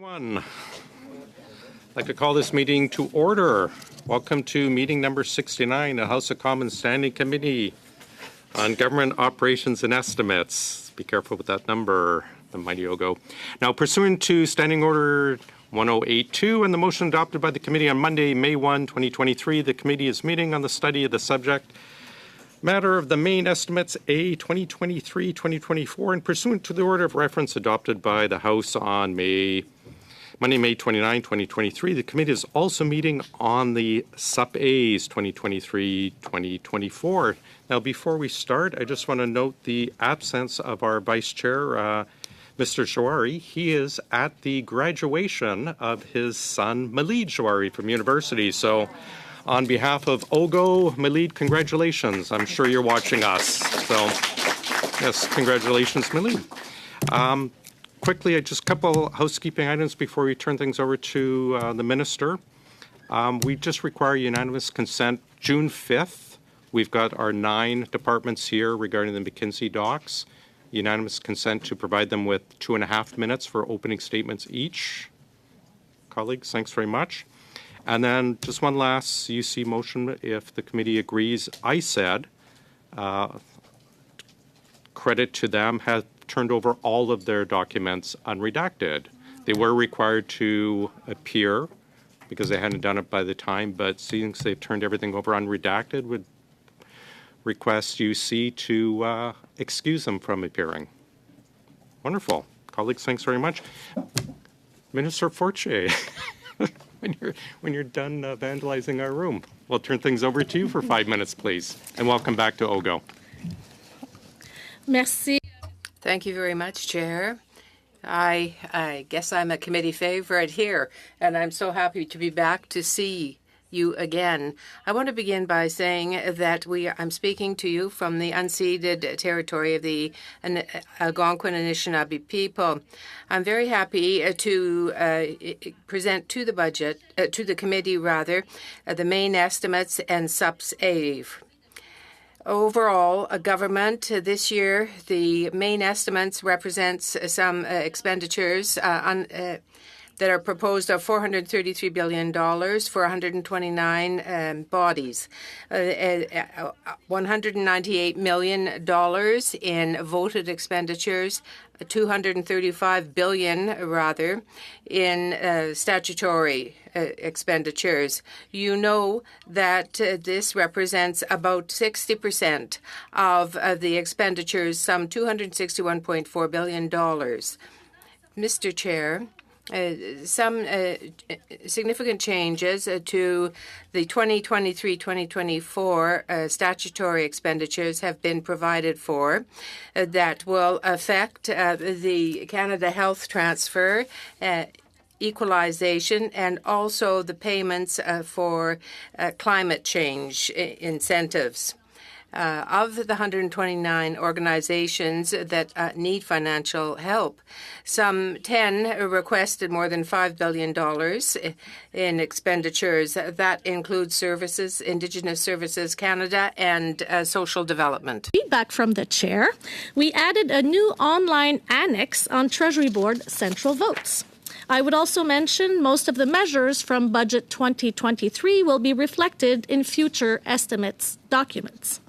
Everyone, I'd like to call this meeting to order. Welcome to meeting number 69, the House of Commons Standing Committee on Government Operations and Estimates. Be careful with that number, the mighty Ogo. Now, pursuant to Standing Order 1082 and the motion adopted by the committee on Monday, May 1, 2023, the committee is meeting on the study of the subject matter of the main estimates A 2023-2024 and pursuant to the order of reference adopted by the House on Monday, May 29, 2023, the committee is also meeting on the Sup A's 2023-2024. Now, before we start, I just want to note the absence of our Vice Chair, Mr. Jawari. He is at the graduation of his son, Malid Jawari, from university. So, on behalf of Ogo, Malid, congratulations. I'm sure you're watching us. So, yes, congratulations, Malid. Quickly, just a couple housekeeping items before we turn things over to the Minister. We just require unanimous consent June 5th. We've got our 9 departments here regarding the McKinsey docs. Unanimous consent to provide them with 2.5 minutes for opening statements each. Colleagues, thanks very much. And then just one last UC motion, if the committee agrees. I said, credit to them, have turned over all of their documents unredacted. They were required to appear because they hadn't done it by the time, but since they've turned everything over unredacted, would request UC to excuse them from appearing. Wonderful. Colleagues, thanks very much. Minister Fortier. When you're done vandalizing our room, we'll turn things over to you for 5 minutes, please. And welcome back to Ogo. Merci. Thank you very much, Chair. I guess I'm a committee favorite here, and I'm so happy to be back to see you again. I want to begin by saying that I'm speaking to you from the unceded territory of the Algonquin and Anishinaabe people. I'm very happy to present to the committee, the main estimates and SUP's AVE. Overall, government this year, the main estimates represents some expenditures that are proposed of $433 billion for 129 bodies, $198 million in voted expenditures, $235 billion in statutory expenditures. You know that this represents about 60% of the expenditures, some $261.4 billion. Mr. Chair, some significant changes to the 2023-2024 statutory expenditures have been provided for that will affect the Canada Health Transfer, equalization, and also the payments for climate change incentives. Of the 129 organizations that need financial help, some 10 requested more than $5 billion in expenditures. That includes services, Indigenous Services Canada, and social development. Feedback from the chair. We added a new online annex on Treasury Board central votes. I would also mention most of the measures from Budget 2023 will be reflected in future estimates documents.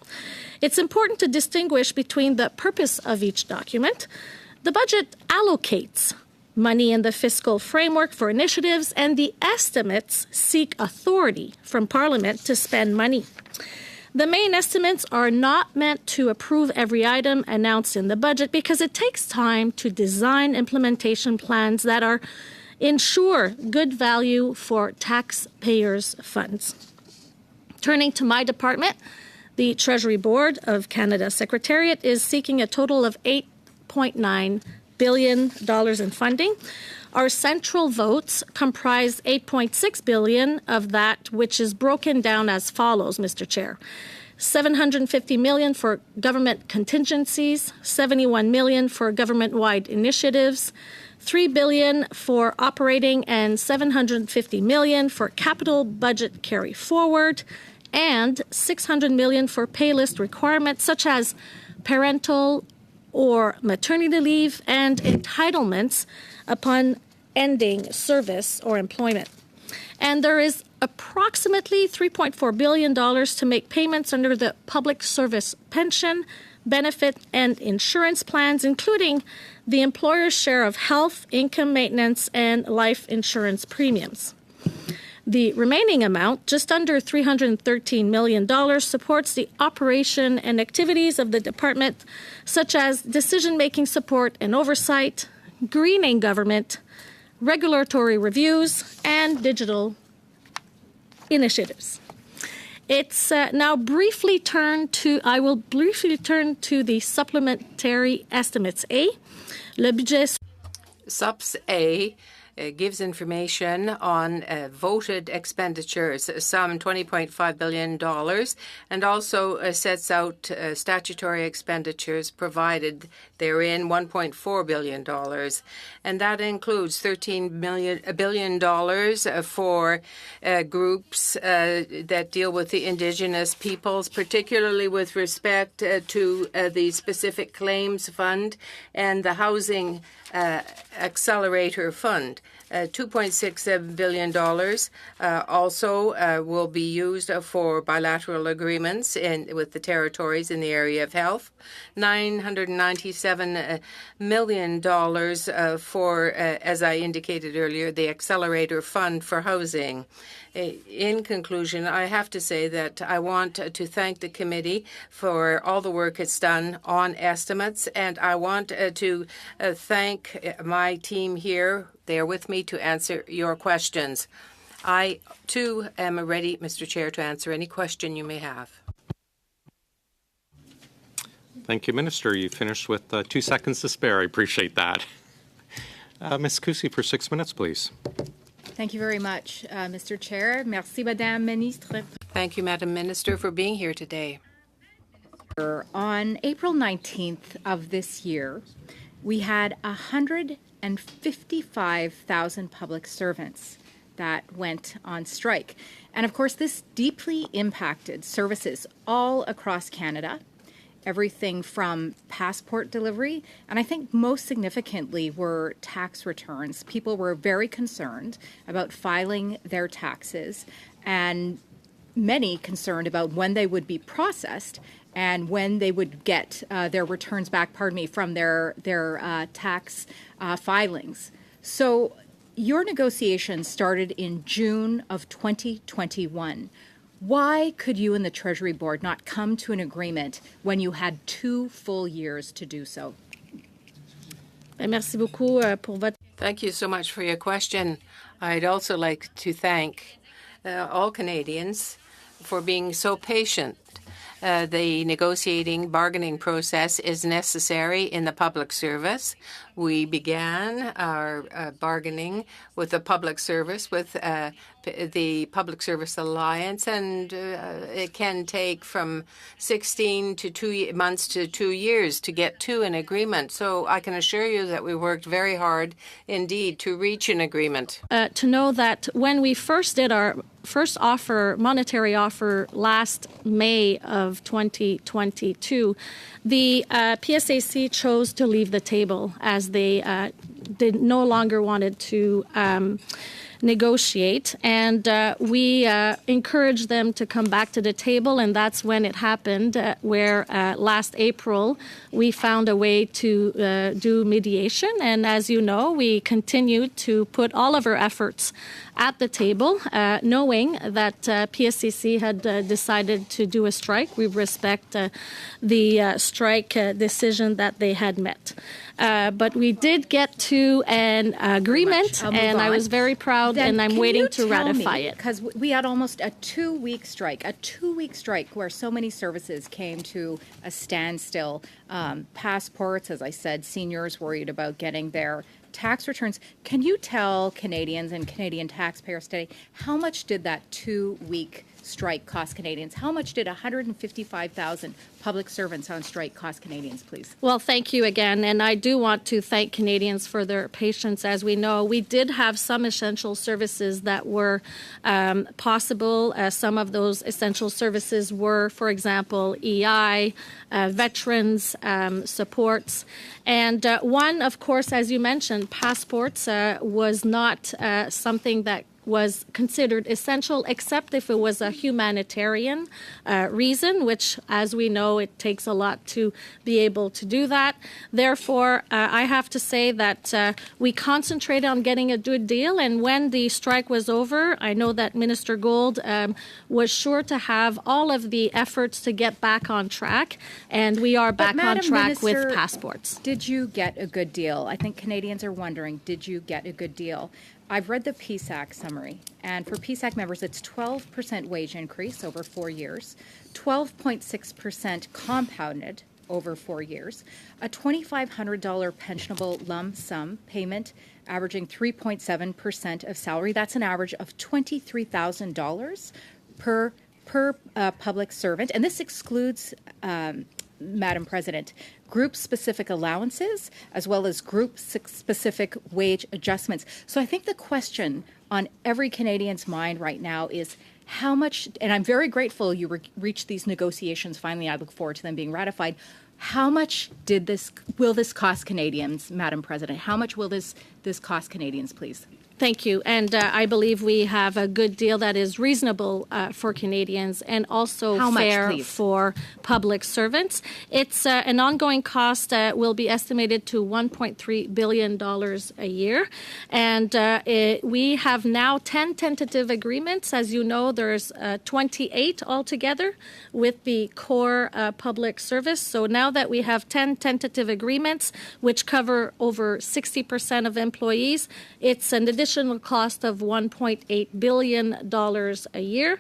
It's important to distinguish between the purpose of each document. The budget allocates money in the fiscal framework for initiatives, and the estimates seek authority from Parliament to spend money. The main estimates are not meant to approve every item announced in the budget because it takes time to design implementation plans that ensure good value for taxpayers' funds. Turning to my department, the Treasury Board of Canada Secretariat is seeking a total of $8.9 billion in funding. Our central votes comprise $8.6 billion of that, which is broken down as follows, Mr. Chair. $750 million for government contingencies, $71 million for government-wide initiatives, $3 billion for operating, and $750 million for capital budget carry forward, and $600 million for pay list requirements such as parental or maternity leave and entitlements upon ending service or employment. And there is approximately $3.4 billion to make payments under the public service pension, benefit, and insurance plans, including the employer's share of health, income maintenance, and life insurance premiums. The remaining amount, just under $313 million, supports the operation and activities of the department, such as decision-making support and oversight, greening government, regulatory reviews, and digital initiatives. It's now I will briefly turn to the supplementary estimates A. Le budget Subs A gives information on voted expenditures, some $20.5 billion, and also sets out statutory expenditures provided therein, $1.4 billion. And that includes $13 billion for groups that deal with the Indigenous peoples, particularly with respect to the specific claims fund and the housing accelerator fund. $2.6 billion also will be used for bilateral agreements with the territories in the area of health. $997 million for, as I indicated earlier, the accelerator fund for housing. In conclusion, I have to say that I want to thank the committee for all the work it's done on estimates, and I want to thank my team here. They are with me to answer your questions. I, too, am ready, Mr. Chair, to answer any question you may have. Thank you, Minister. You finished with 2 seconds to spare. I appreciate that. Ms. Cusi, for 6 minutes, please. Thank you very much, Mr. Chair. Merci, Madame Ministre. Thank you, Madam Minister, for being here today. On April 19th of this year, we had 155,000 public servants that went on strike. And of course, this deeply impacted services all across Canada, everything from passport delivery, and I think most significantly were tax returns. People were very concerned about filing their taxes, and many concerned about when they would be processed and when they would get their returns back, from their tax filings. So your negotiations started in June of 2021. Why could you and the Treasury Board not come to an agreement when you had 2 full years to do so? Merci beaucoup pour votre. Thank you so much for your question. I'd also like to thank all Canadians for being so patient. The negotiating bargaining process is necessary in the public service. We began our bargaining with the public service, with the Public Service Alliance, and it can take from 16 to 2 months to 2 years to get to an agreement. So I can assure you that we worked very hard indeed to reach an agreement. To know that when we first did our first monetary offer last May of 2022, the PSAC chose to leave the table as they no longer wanted to negotiate, and we encouraged them to come back to the table, and that's when it happened, where last April we found a way to do mediation, and as you know, we continued to put all of our efforts at the table, knowing that PSCC had decided to do a strike. We respect the strike decision that they had met. But we did get to an agreement, and I was very proud, and I'm waiting to ratify it. Because we had almost a 2-week strike where so many services came to a standstill. Passports, as I said, seniors worried about getting their tax returns. Can you tell Canadians and Canadian taxpayers today, how much did that 2-week strike cost Canadians? How much did 155,000 public servants on strike cost Canadians, please? Well, thank you again. And I do want to thank Canadians for their patience. As we know, we did have some essential services that were possible. Some of those essential services were, for example, EI, veterans, supports. And one, of course, as you mentioned, passports was not something that was considered essential, except if it was a humanitarian reason, which, as we know, it takes a lot to be able to do that. Therefore, I have to say that we concentrated on getting a good deal. And when the strike was over, I know that Minister Gould was sure to have all of the efforts to get back on track. And we are back on track with passports. Did you get a good deal? I think Canadians are wondering, did you get a good deal? I've read the PSAC summary, and for PSAC members, it's 12% wage increase over 4 years, 12.6% compounded over 4 years, a $2,500 pensionable lump sum payment averaging 3.7% of salary. That's an average of $23,000 per public servant, and this excludes, Madam President, group-specific allowances as well as group-specific wage adjustments. So I think the question on every Canadian's mind right now is how much, and I'm very grateful you reached these negotiations finally. I look forward to them being ratified. How much will this cost Canadians, Madam President? How much will this cost Canadians, please? Thank you. And I believe we have a good deal that is reasonable for Canadians and also fair for public servants. It's an ongoing cost will be estimated to $1.3 billion a year. And we have now 10 tentative agreements. As you know, there's 28 altogether with the core public service. So now that we have 10 tentative agreements, which cover over 60% of employees, it's an additional cost of $1.8 billion a year,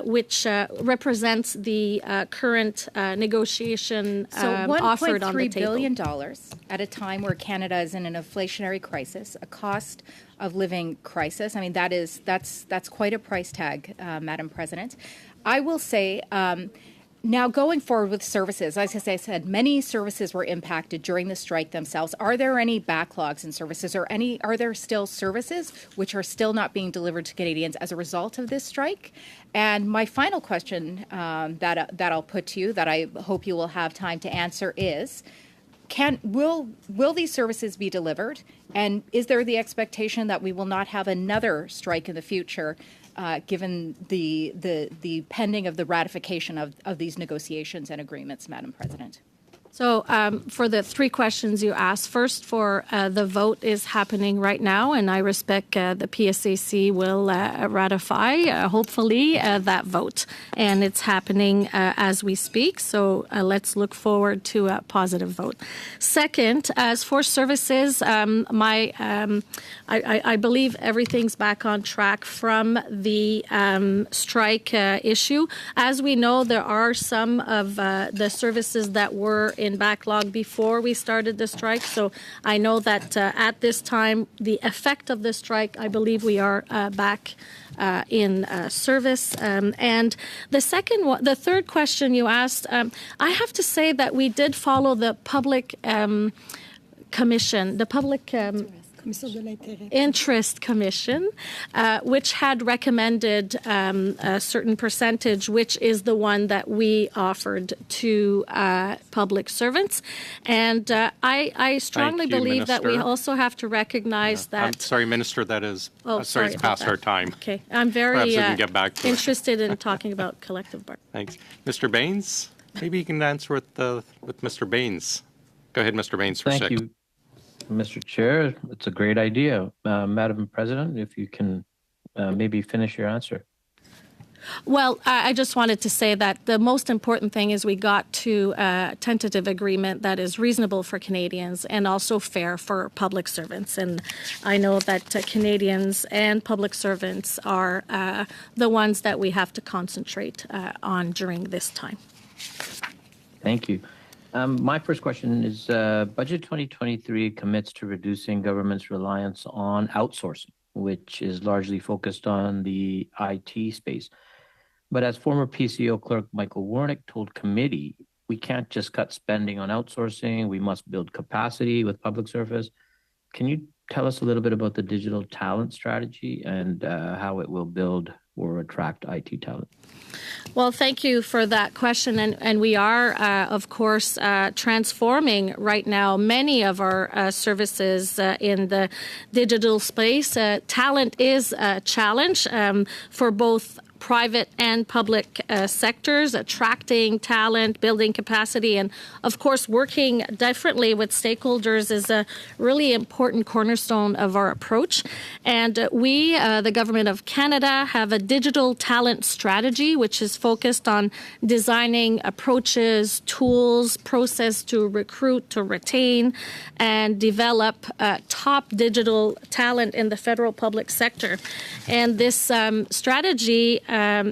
which represents the current negotiation offered on the table. So $1.3 billion at a time where Canada is in an inflationary crisis, a cost of living crisis. I mean, that's quite a price tag, Madam President. I will say, now, going forward with services, as I said, many services were impacted during the strike themselves. Are there any backlogs in services, or are there still services which are still not being delivered to Canadians as a result of this strike? And my final question that I'll put to you, that I hope you will have time to answer, is: will these services be delivered? And is there the expectation that we will not have another strike in the future? Given the pending of the ratification of these negotiations and agreements, Madam President? So for the three questions you asked, first for the vote is happening right now, and I respect the PSAC will ratify, hopefully, that vote. And it's happening as we speak, so let's look forward to a positive vote. Second, as for services, I believe everything's back on track from the strike issue. As we know, there are some of the services that were in backlog before we started the strike. So I know that at this time, the effect of the strike, I believe we are back in service. And the third question you asked, I have to say that we did follow the public commission, the public Interest Commission, which had recommended a certain percentage, which is the one that we offered to public servants. And I strongly believe that we also have to recognize that... I'm sorry, Minister, that is... sorry, it's past our time. Okay. I'm very Perhaps we can get back to interested in talking about collective bargaining. Thanks. Mr. Baines, maybe you can answer with Mr. Baines. Go ahead, Mr. Baines, for Thank you, Mr. Chair. It's a great idea. Madam President, if you can maybe finish your answer. Well, I just wanted to say that the most important thing is we got to a tentative agreement that is reasonable for Canadians and also fair for public servants. And I know that Canadians and public servants are the ones that we have to concentrate on during this time. Thank you. My first question is, Budget 2023 commits to reducing government's reliance on outsourcing, which is largely focused on the IT space. But as former PCO clerk Michael Warnick told committee, we can't just cut spending on outsourcing. We must build capacity with public service. Can you tell us a little bit about the digital talent strategy and how it will build or attract IT talent? Well, thank you for that question. And we are, of course, transforming right now many of our services in the digital space. Talent is a challenge for both private and public sectors, attracting talent, building capacity, and of course, working differently with stakeholders is a really important cornerstone of our approach. And we, the Government of Canada, have a digital talent strategy, which is focused on designing approaches, tools, process to recruit, to retain, and develop top digital talent in the federal public sector. And this strategy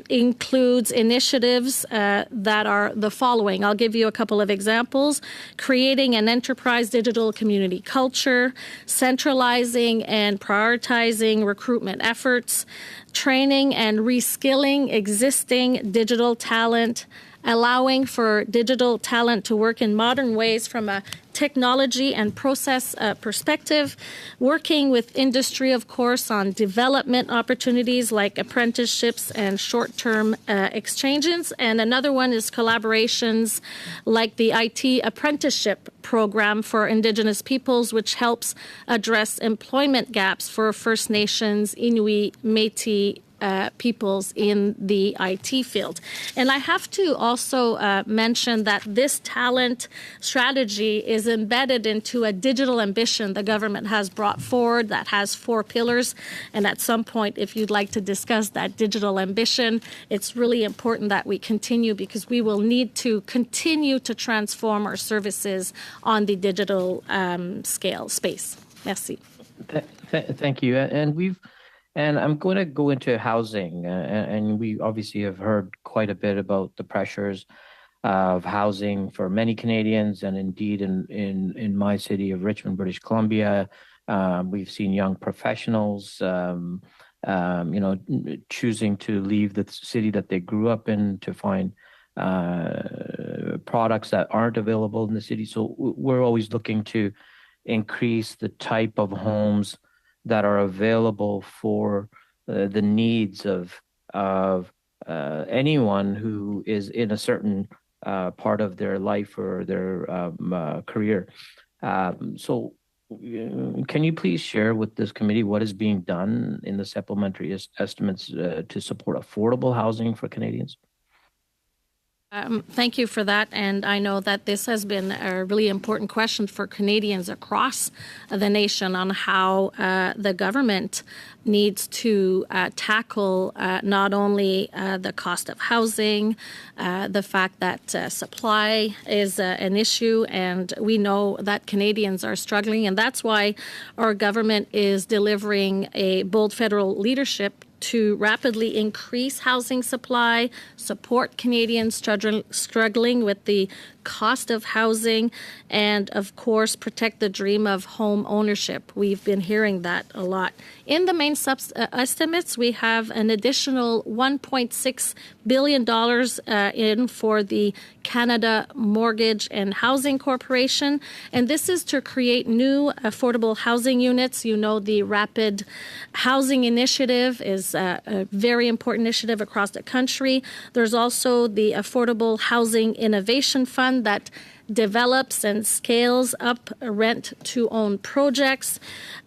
includes initiatives that are the following. I'll give you a couple of examples. Creating an enterprise digital community culture, centralizing and prioritizing recruitment efforts, training and reskilling existing digital talent, allowing for digital talent to work in modern ways from a technology and process perspective, working with industry, of course, on development opportunities like apprenticeships and short-term exchanges. And another one is collaborations like the IT apprenticeship program for Indigenous peoples, which helps address employment gaps for First Nations, Inuit, Métis, peoples in the IT field. And I have to also mention that this talent strategy is embedded into a digital ambition the government has brought forward that has 4 pillars. And at some point, if you'd like to discuss that digital ambition, it's really important that we continue because we will need to continue to transform our services on the digital space. Merci. Thank you. And I'm going to go into housing, and we obviously have heard quite a bit about the pressures of housing for many Canadians, and indeed in my city of Richmond, British Columbia, we've seen young professionals, choosing to leave the city that they grew up in to find products that aren't available in the city. So we're always looking to increase the type of homes that are available for the needs of anyone who is in a certain part of their life or their career. So can you please share with this committee what is being done in the supplementary estimates to support affordable housing for Canadians? Thank you for that. And I know that this has been a really important question for Canadians across the nation on how the government needs to tackle not only the cost of housing, the fact that supply is an issue, and we know that Canadians are struggling. And that's why our government is delivering a bold federal leadership to rapidly increase housing supply, support Canadians struggling with the cost of housing, and of course protect the dream of home ownership. We've been hearing that a lot. In the main estimates, we have an additional $1.6 billion in for the Canada Mortgage and Housing Corporation, and this is to create new affordable housing units. You know, the Rapid Housing Initiative is a very important initiative across the country. There's also the Affordable Housing Innovation Fund that develops and scales up rent-to-own projects.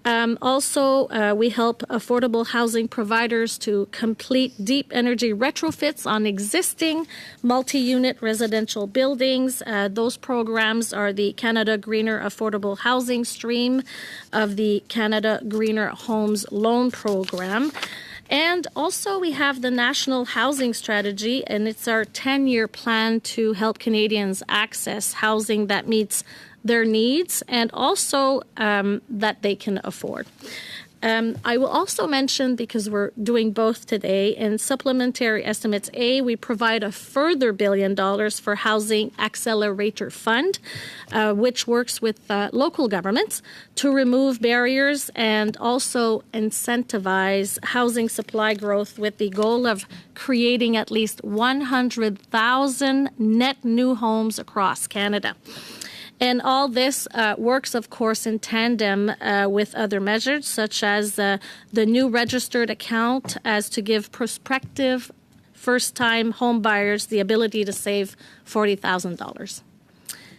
Also, we help affordable housing providers to complete deep energy retrofits on existing multi-unit residential buildings. Those programs are the Canada Greener Affordable Housing stream of the Canada Greener Homes Loan Program. And also we have the National Housing Strategy, and it's our 10-year plan to help Canadians access housing that meets their needs and also that they can afford. I will also mention, because we're doing both today, in Supplementary Estimates A, we provide a further $1 billion for Housing Accelerator Fund, which works with local governments to remove barriers and also incentivize housing supply growth with the goal of creating at least 100,000 net new homes across Canada. And all this works, of course, in tandem with other measures, such as the new registered account, as to give prospective first-time home buyers the ability to save $40,000.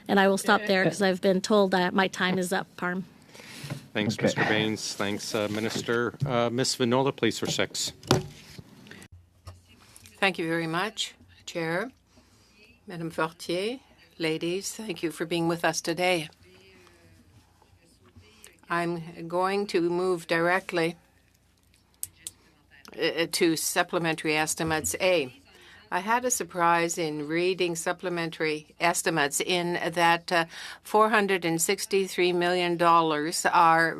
And I will stop there because I've been told that my time is up, Parm. Thanks, Okay. Mr. Baines. Thanks, Minister. Ms. Vinola, please, for 6. Thank you very much, Chair. Madame Fortier, ladies, thank you for being with us today. I'm going to move directly to Supplementary Estimates A. I had a surprise in reading supplementary estimates in that $463 million are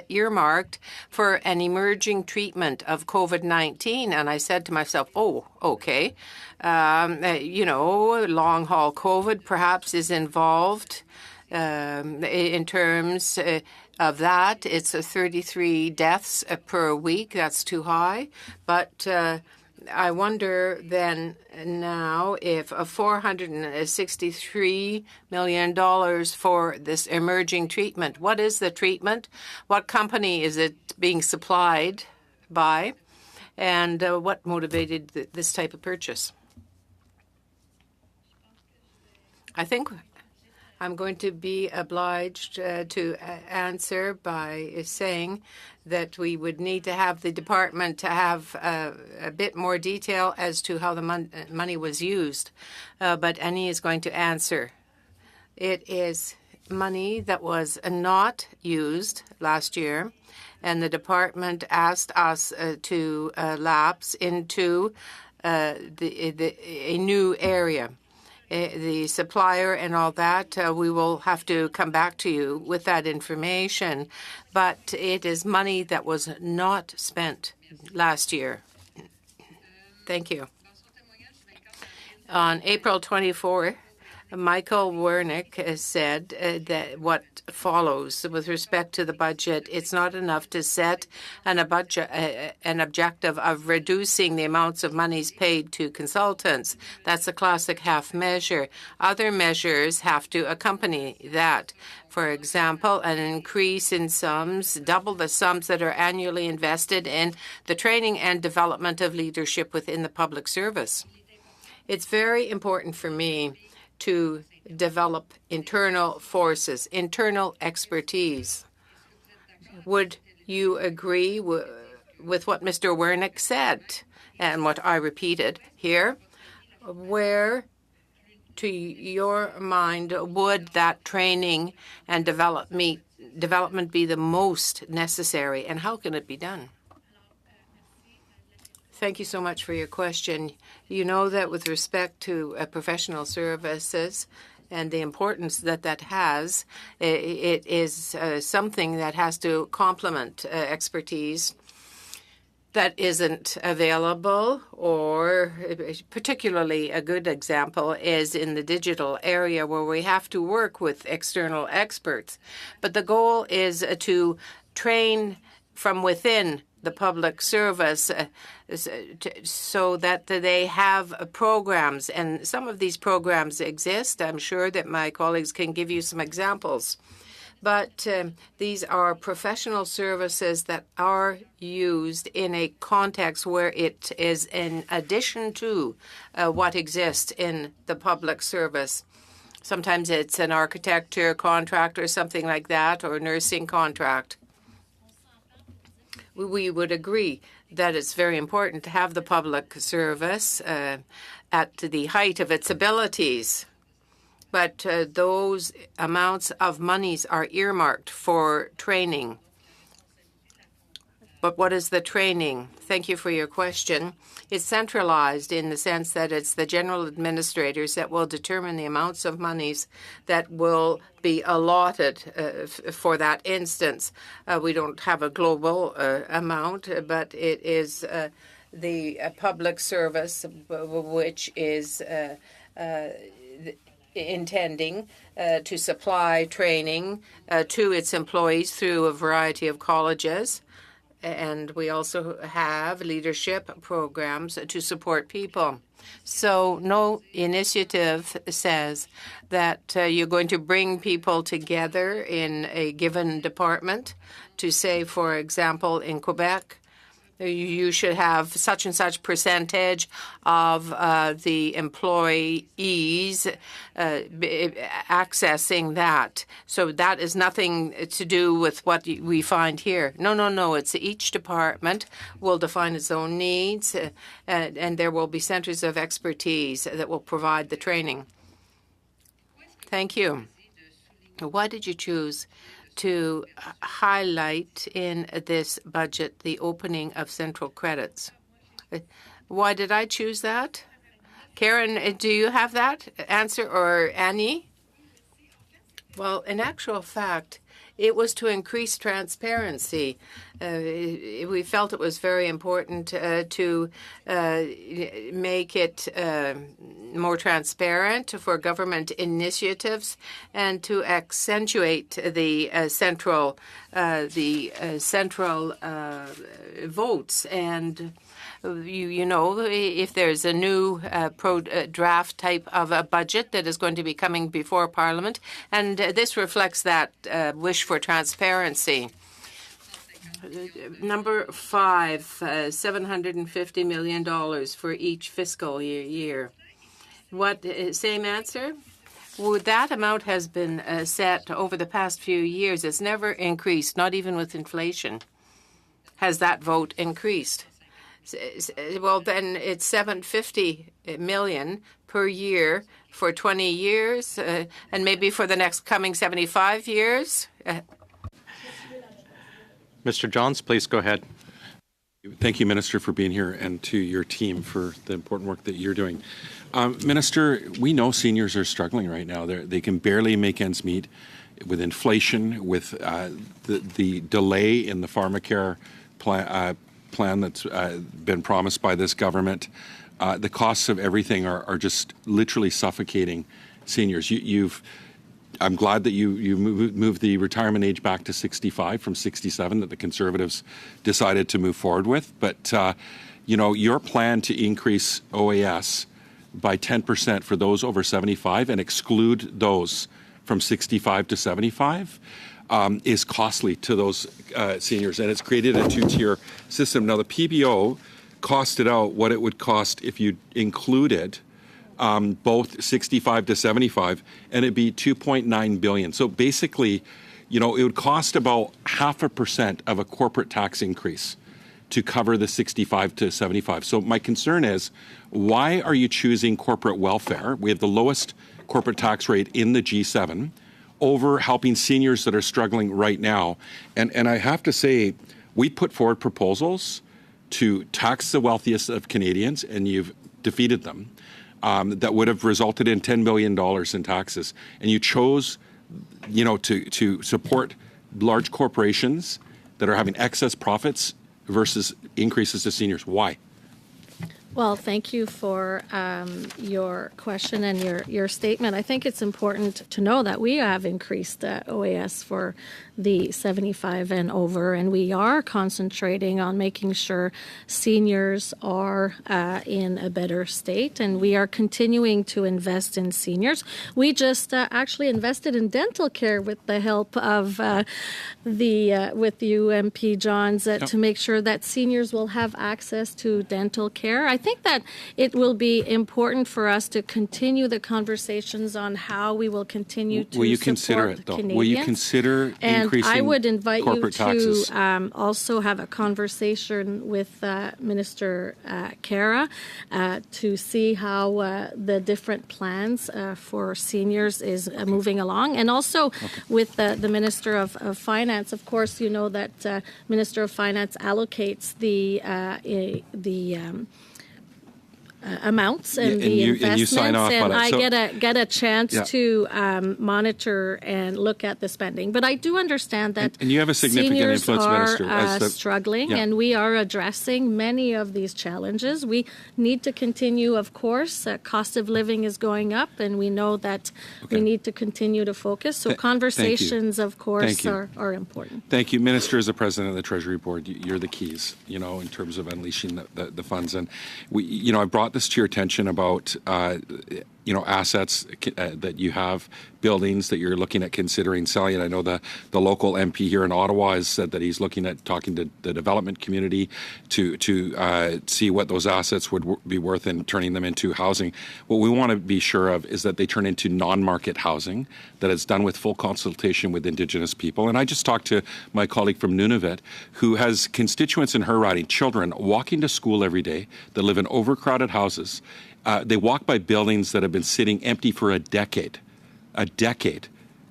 earmarked for an emerging treatment of COVID-19. And I said to myself, oh, okay. Long haul COVID perhaps is involved in terms of that. It's 33 deaths per week. That's too high. But I wonder then now if $463 million for this emerging treatment. What is the treatment? What company is it being supplied by? And what motivated this type of purchase? I think I'm going to be obliged to answer by saying that we would need to have the department to have a bit more detail as to how the money was used. But Annie is going to answer. It is money that was not used last year, and the department asked us to lapse into a new area. The supplier and all that, we will have to come back to you with that information. But it is money that was not spent last year. Thank you. On April 24th, Michael Wernick said that what follows with respect to the budget, it's not enough to set an objective of reducing the amounts of monies paid to consultants. That's a classic half measure. Other measures have to accompany that. For example, an increase in sums, double the sums that are annually invested in the training and development of leadership within the public service. It's very important for me to develop internal forces, internal expertise. Would you agree with what Mr. Wernick said and what I repeated here? Where, to your mind, would that training and development be the most necessary, and how can it be done? Thank you so much for your question. You know that with respect to professional services and the importance that that has, it is something that has to complement expertise that isn't available, or particularly a good example is in the digital area where we have to work with external experts. But the goal is to train from within the public service so that they have programs. And some of these programs exist. I'm sure that my colleagues can give you some examples. But these are professional services that are used in a context where it is in addition to what exists in the public service. Sometimes it's an architecture contract or something like that, or nursing contract. We would agree that it's very important to have the public service at the height of its abilities. But those amounts of monies are earmarked for training. But what is the training? Thank you for your question. It's centralized in the sense that it's the general administrators that will determine the amounts of monies that will be allotted for that instance. We don't have a global amount, but it is the public service which is intending to supply training to its employees through a variety of colleges. And we also have leadership programs to support people. So no initiative says that you're going to bring people together in a given department to say, for example, in Quebec, you should have such and such percentage of the employees accessing that. So that is nothing to do with what we find here. No. It's each department will define its own needs, and there will be centers of expertise that will provide the training. Thank you. Why did you choose to highlight in this budget the opening of central credits? Why did I choose that? Karen, do you have that answer, or Annie? Well, in actual fact, it was to increase transparency. We felt it was very important to make it more transparent for government initiatives and to accentuate the central votes. And you know, if there's a new draft type of a budget that is going to be coming before Parliament, and this reflects that wish for transparency. Number 5, $750 million for each fiscal year. What, same answer? Well, that amount has been set over the past few years. It's never increased, not even with inflation. Has that vote increased? Well, then it's $750 million per year for 20 years, and maybe for the next coming 75 years. Mr. Johns, please go ahead. Thank you, Minister, for being here, and to your team for the important work that you're doing. Minister, we know seniors are struggling right now. They can barely make ends meet with inflation, with the delay in the pharmacare plan that's been promised by this government. The costs of everything are just literally suffocating seniors. I'm glad that you moved the retirement age back to 65 from 67 that the Conservatives decided to move forward with. But, your plan to increase OAS by 10% for those over 75 and exclude those from 65 to 75 is costly to those seniors, and it's created a two-tier system. Now, the PBO costed out what it would cost if you included both 65 to 75, and it'd be $2.9 billion. So basically, it would cost about 0.5% of a corporate tax increase to cover the 65 to 75. So my concern is, why are you choosing corporate welfare? We have the lowest corporate tax rate in the G7 over helping seniors that are struggling right now. And I have to say, we put forward proposals to tax the wealthiest of Canadians, and you've defeated them. That would have resulted in $10 billion in taxes. And you chose, to support large corporations that are having excess profits versus increases to seniors. Why? Well, thank you for your question and your statement. I think it's important to know that we have increased OAS for the 75 and over, and we are concentrating on making sure seniors are in a better state, and we are continuing to invest in seniors. We just actually invested in dental care with the help of with you, MP Johns, to make sure that seniors will have access to dental care. I think that it will be important for us to continue the conversations on how we will continue to Will you support consider it, though? Canadians. Will you consider And increasing I would invite you corporate taxes? to also have a conversation with Minister Kara to see how the different plans for seniors is moving along, and also with the Minister of Finance. Of course, you know that Minister of Finance allocates the amounts and the you investments, sign off on it. I So- get a chance Yeah. to monitor and look at the spending. But I do understand that And you have a significant seniors influence, are Minister, as the- struggling, Yeah. and we are addressing many of these challenges. We need to continue, of course. Cost of living is going up, and we know that we need to continue to focus. So Thank you. conversations, of course, Thank you. are important. Thank you, Minister. As the President of the Treasury Board, you're the keys, in terms of unleashing the funds. And I brought this to your attention about, assets that you have, buildings that you're looking at considering selling. And I know the local MP here in Ottawa has said that he's looking at talking to the development community to see what those assets would be worth and turning them into housing. What we want to be sure of is that they turn into non-market housing, that it's done with full consultation with Indigenous people. And I just talked to my colleague from Nunavut, who has constituents in her riding, children walking to school every day that live in overcrowded houses. They walk by buildings that have been sitting empty for a decade,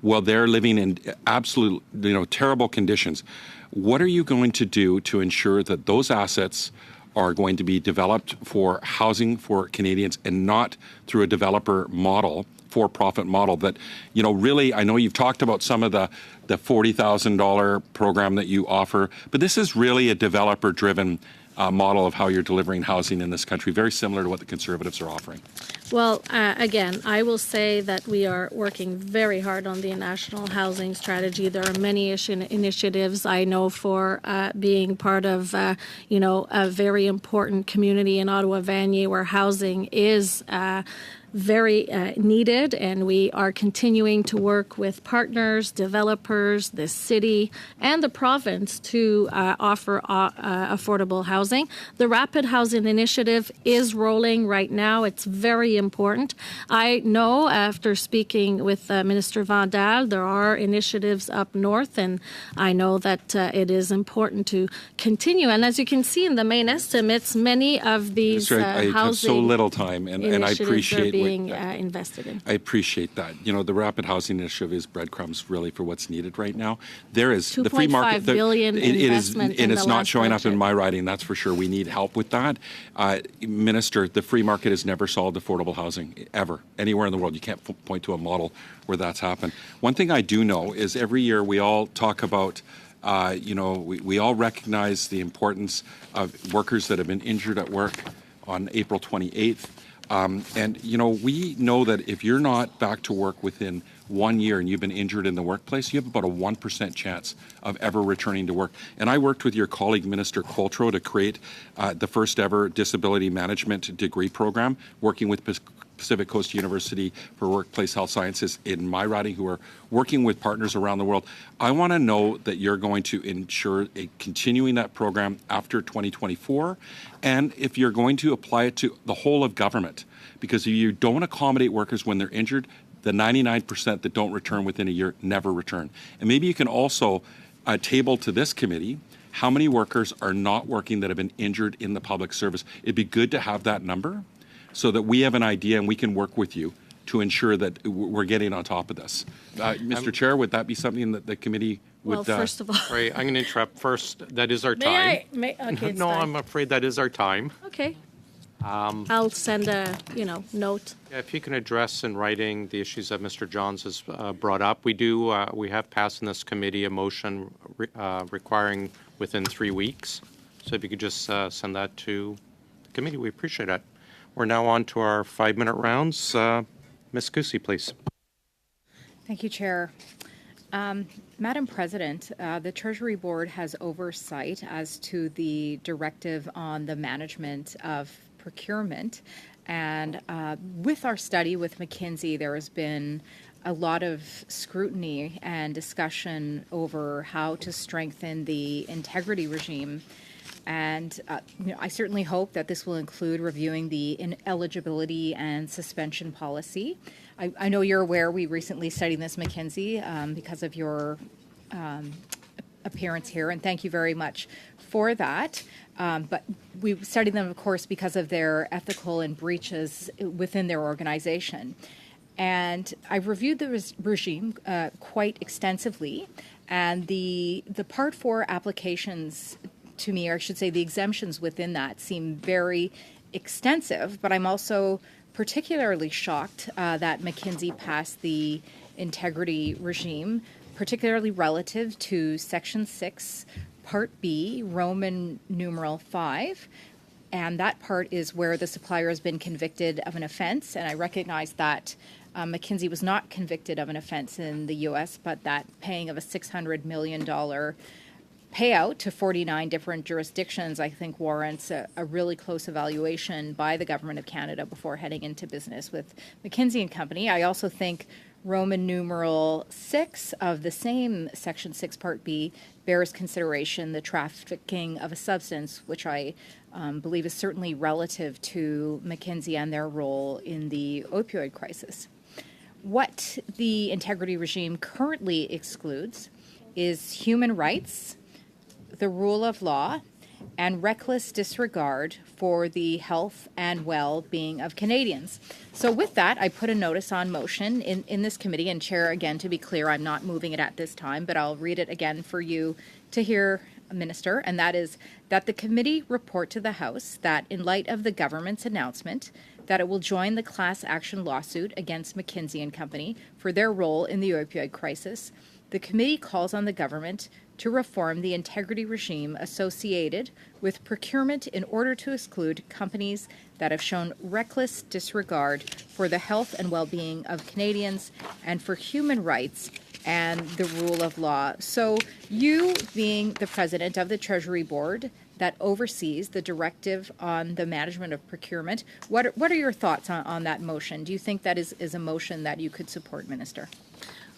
while they're living in absolute, terrible conditions. What are you going to do to ensure that those assets are going to be developed for housing for Canadians and not through a developer model, for-profit model that, really, I know you've talked about some of the $40,000 program that you offer, but this is really a developer-driven model of how you're delivering housing in this country, very similar to what the Conservatives are offering. Well, again, I will say that we are working very hard on the national housing strategy. There are many initiatives. I know for being part of, a very important community in Ottawa, Vanier, where housing is very needed, and we are continuing to work with partners, developers, the city, and the province to offer affordable housing. The Rapid Housing Initiative is rolling right now. It's very important. I know after speaking with Minister Vandal, there are initiatives up north, and I know that it is important to continue. And as you can see in the main estimates, many of these I have housing so little time, and I initiatives appreciate are being invested in. I appreciate that. The Rapid Housing Initiative is breadcrumbs really for what's needed right now. There is the free market. $2.5 billion investment in and it's the not last showing up in budget. my writing. That's for sure. We need help with that. Minister, the free market has never solved affordable housing ever anywhere in the world. You can't point to a model where that's happened. One thing I do know is every year we all talk about. We all recognize the importance of workers that have been injured at work on April 28th. We know that if you're not back to work within 1 year and you've been injured in the workplace, you have about a 1% chance of ever returning to work. And I worked with your colleague, Minister Qualtrough, to create the first ever disability management degree program, working with Pacific Coast University for Workplace Health Sciences in my riding, who are working with partners around the world. I want to know that you're going to ensure continuing that program after 2024, and if you're going to apply it to the whole of government, because if you don't accommodate workers when they're injured, the 99% that don't return within a year never return. And maybe you can also table to this committee how many workers are not working that have been injured in the public service. It'd be good to have that number so that we have an idea and we can work with you to ensure that we're getting on top of this. Mr. Chair, would that be something that the committee would... Well, first of all, Sorry, I'm going to interrupt. First, that is our time. Okay, it's No, time. I'm afraid that is our time. Okay. I'll send a, note. Yeah, if you can address in writing the issues that Mr. Johns has brought up. We have passed in this committee a motion requiring within 3 weeks. So if you could just send that to the committee, we appreciate it. We're now on to our 5-minute rounds. Ms. Cusi, please. Thank you, Chair. Madam President, the Treasury Board has oversight as to the directive on the management of procurement. And with our study with McKinsey, there has been a lot of scrutiny and discussion over how to strengthen the integrity regime And I certainly hope that this will include reviewing the ineligibility and suspension policy. I know you're aware we recently studied this, Mackenzie, because of your appearance here, and thank you very much for that. But we studied them, of course, because of their ethical and breaches within their organization. And I've reviewed the regime quite extensively, and the Part 4 applications to me, or I should say the exemptions within that, seem very extensive, but I'm also particularly shocked that McKinsey passed the integrity regime, particularly relative to Section 6, Part B, Roman numeral 5. And that part is where the supplier has been convicted of an offense. And I recognize that McKinsey was not convicted of an offense in the U.S., but that paying of a $600 million payout to 49 different jurisdictions, I think, warrants a really close evaluation by the Government of Canada before heading into business with McKinsey and Company. I also think Roman numeral 6 of the same Section 6 Part B bears consideration the trafficking of a substance, which I believe is certainly relative to McKinsey and their role in the opioid crisis. What the integrity regime currently excludes is human rights, the rule of law, and reckless disregard for the health and well-being of Canadians. So with that, I put a notice on motion in this committee, and Chair, again, to be clear, I'm not moving it at this time, but I'll read it again for you to hear, Minister, and that is that the committee report to the House that in light of the government's announcement that it will join the class action lawsuit against McKinsey and Company for their role in the opioid crisis, the committee calls on the government to reform the integrity regime associated with procurement in order to exclude companies that have shown reckless disregard for the health and well-being of Canadians and for human rights and the rule of law. So you, being the president of the Treasury Board that oversees the directive on the management of procurement, what are your thoughts on that motion? Do you think that is a motion that you could support, Minister?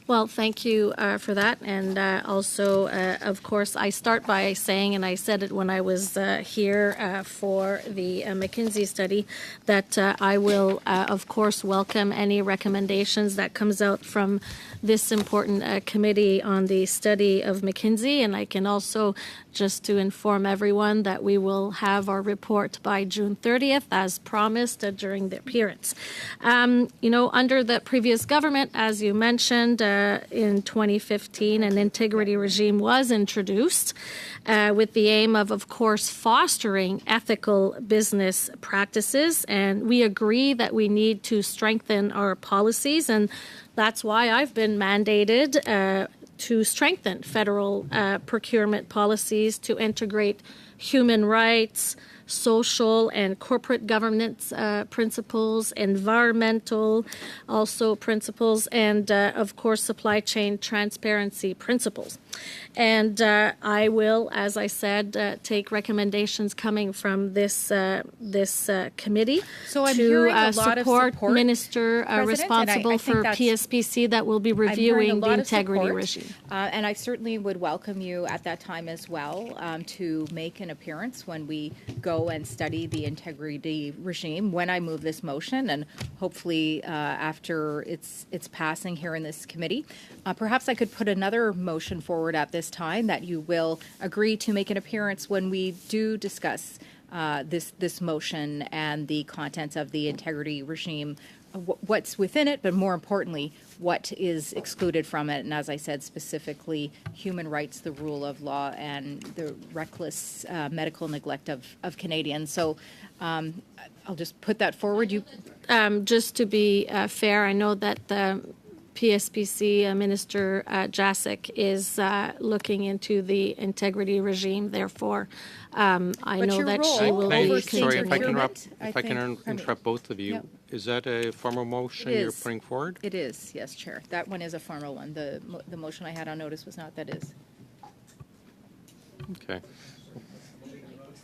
Well, thank you for that. And also, of course, I start by saying, and I said it when I was here for the McKinsey study, that I will, of course, welcome any recommendations that comes out from this important committee on the study of McKinsey. And I can also, just to inform everyone, that we will have our report by June 30th, as promised during the appearance. Under the previous government, as you mentioned, in 2015, an integrity regime was introduced with the aim of course, fostering ethical business practices. And we agree that we need to strengthen our policies. And that's why I've been mandated to strengthen federal procurement policies to integrate human rights, social and corporate governance principles, environmental also principles, and of course supply chain transparency principles. And I will, as I said, take recommendations coming from this committee So I'm to hearing a lot of support support, Minister President, responsible and I think for that's- PSPC that will be I'm hearing a reviewing the lot of integrity support, regime. And I certainly would welcome you at that time as well to make an appearance when we go and study the integrity regime when I move this motion, and hopefully after its passing here in this committee. Perhaps I could put another motion forward at this time that you will agree to make an appearance when we do discuss this motion and the contents of the integrity regime, what's within it, but more importantly, what is excluded from it. And as I said, specifically human rights, the rule of law, and the reckless medical neglect of Canadians. So I'll just put that forward. Just to be fair, I know that the PSPC Minister Jacek is looking into the integrity regime. Therefore, I But know your that role she will Can I- be overseeing sorry, if I can, procurement, I if I can think- interrupt both of you, Yep. is that a formal motion It you're is. putting forward? It is, yes, Chair. That one is a formal one. The motion I had on notice was not. That is. Okay.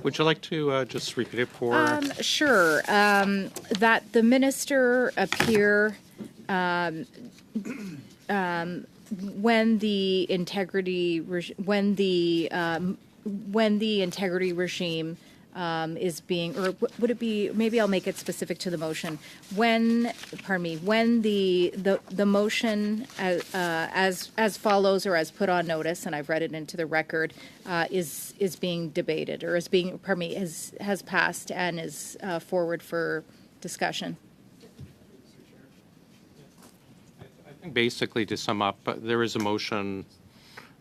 Would you like to just repeat it for? Sure. That the minister appear when the integrity when the when the integrity regime is being, or would it be, maybe I'll make it specific to the motion, when the motion as follows or as put on notice, and I've read it into the record, is being debated, or is being, has passed and is forward for discussion. I think basically, to sum up, there is a motion,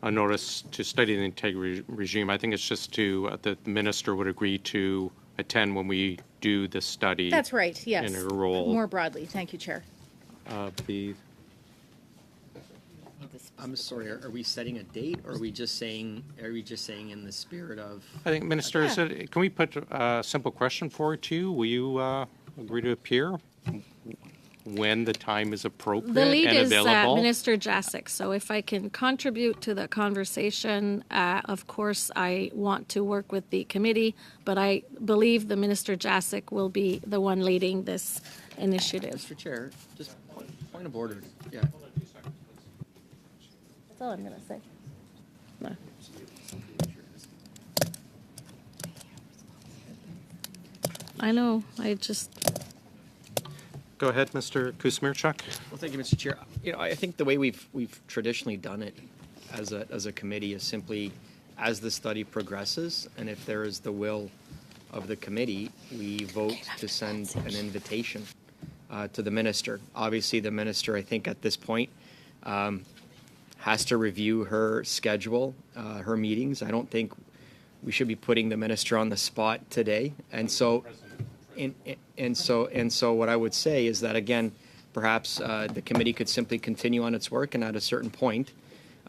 a notice to study the integrity regime. I think it's just that the minister would agree to attend when we do the study. That's right, yes. In her role. More broadly. Thank you, Chair. I'm sorry. Are we setting a date, or are we just saying in the spirit of? I think, Minister, can we put a simple question forward to you? Will you agree to appear when the time is appropriate The lead and is available? Minister Jacek, so if I can contribute to the conversation, of course I want to work with the committee, but I believe the Minister Jacek will be the one leading this initiative. Mr. Chair, just point of order. Yeah. That's all I'm going to say. No. I know, Go ahead, Mr. Kuzmierczak. Well, thank you, Mr. Chair. I think the way we've traditionally done it as a committee is simply, as the study progresses, and if there is the will of the committee, we vote to send an invitation to the minister. Obviously, the minister, I think, at this point, has to review her schedule, her meetings. I don't think we should be putting the minister on the spot today, and so what I would say is that, again, perhaps the committee could simply continue on its work, and at a certain point,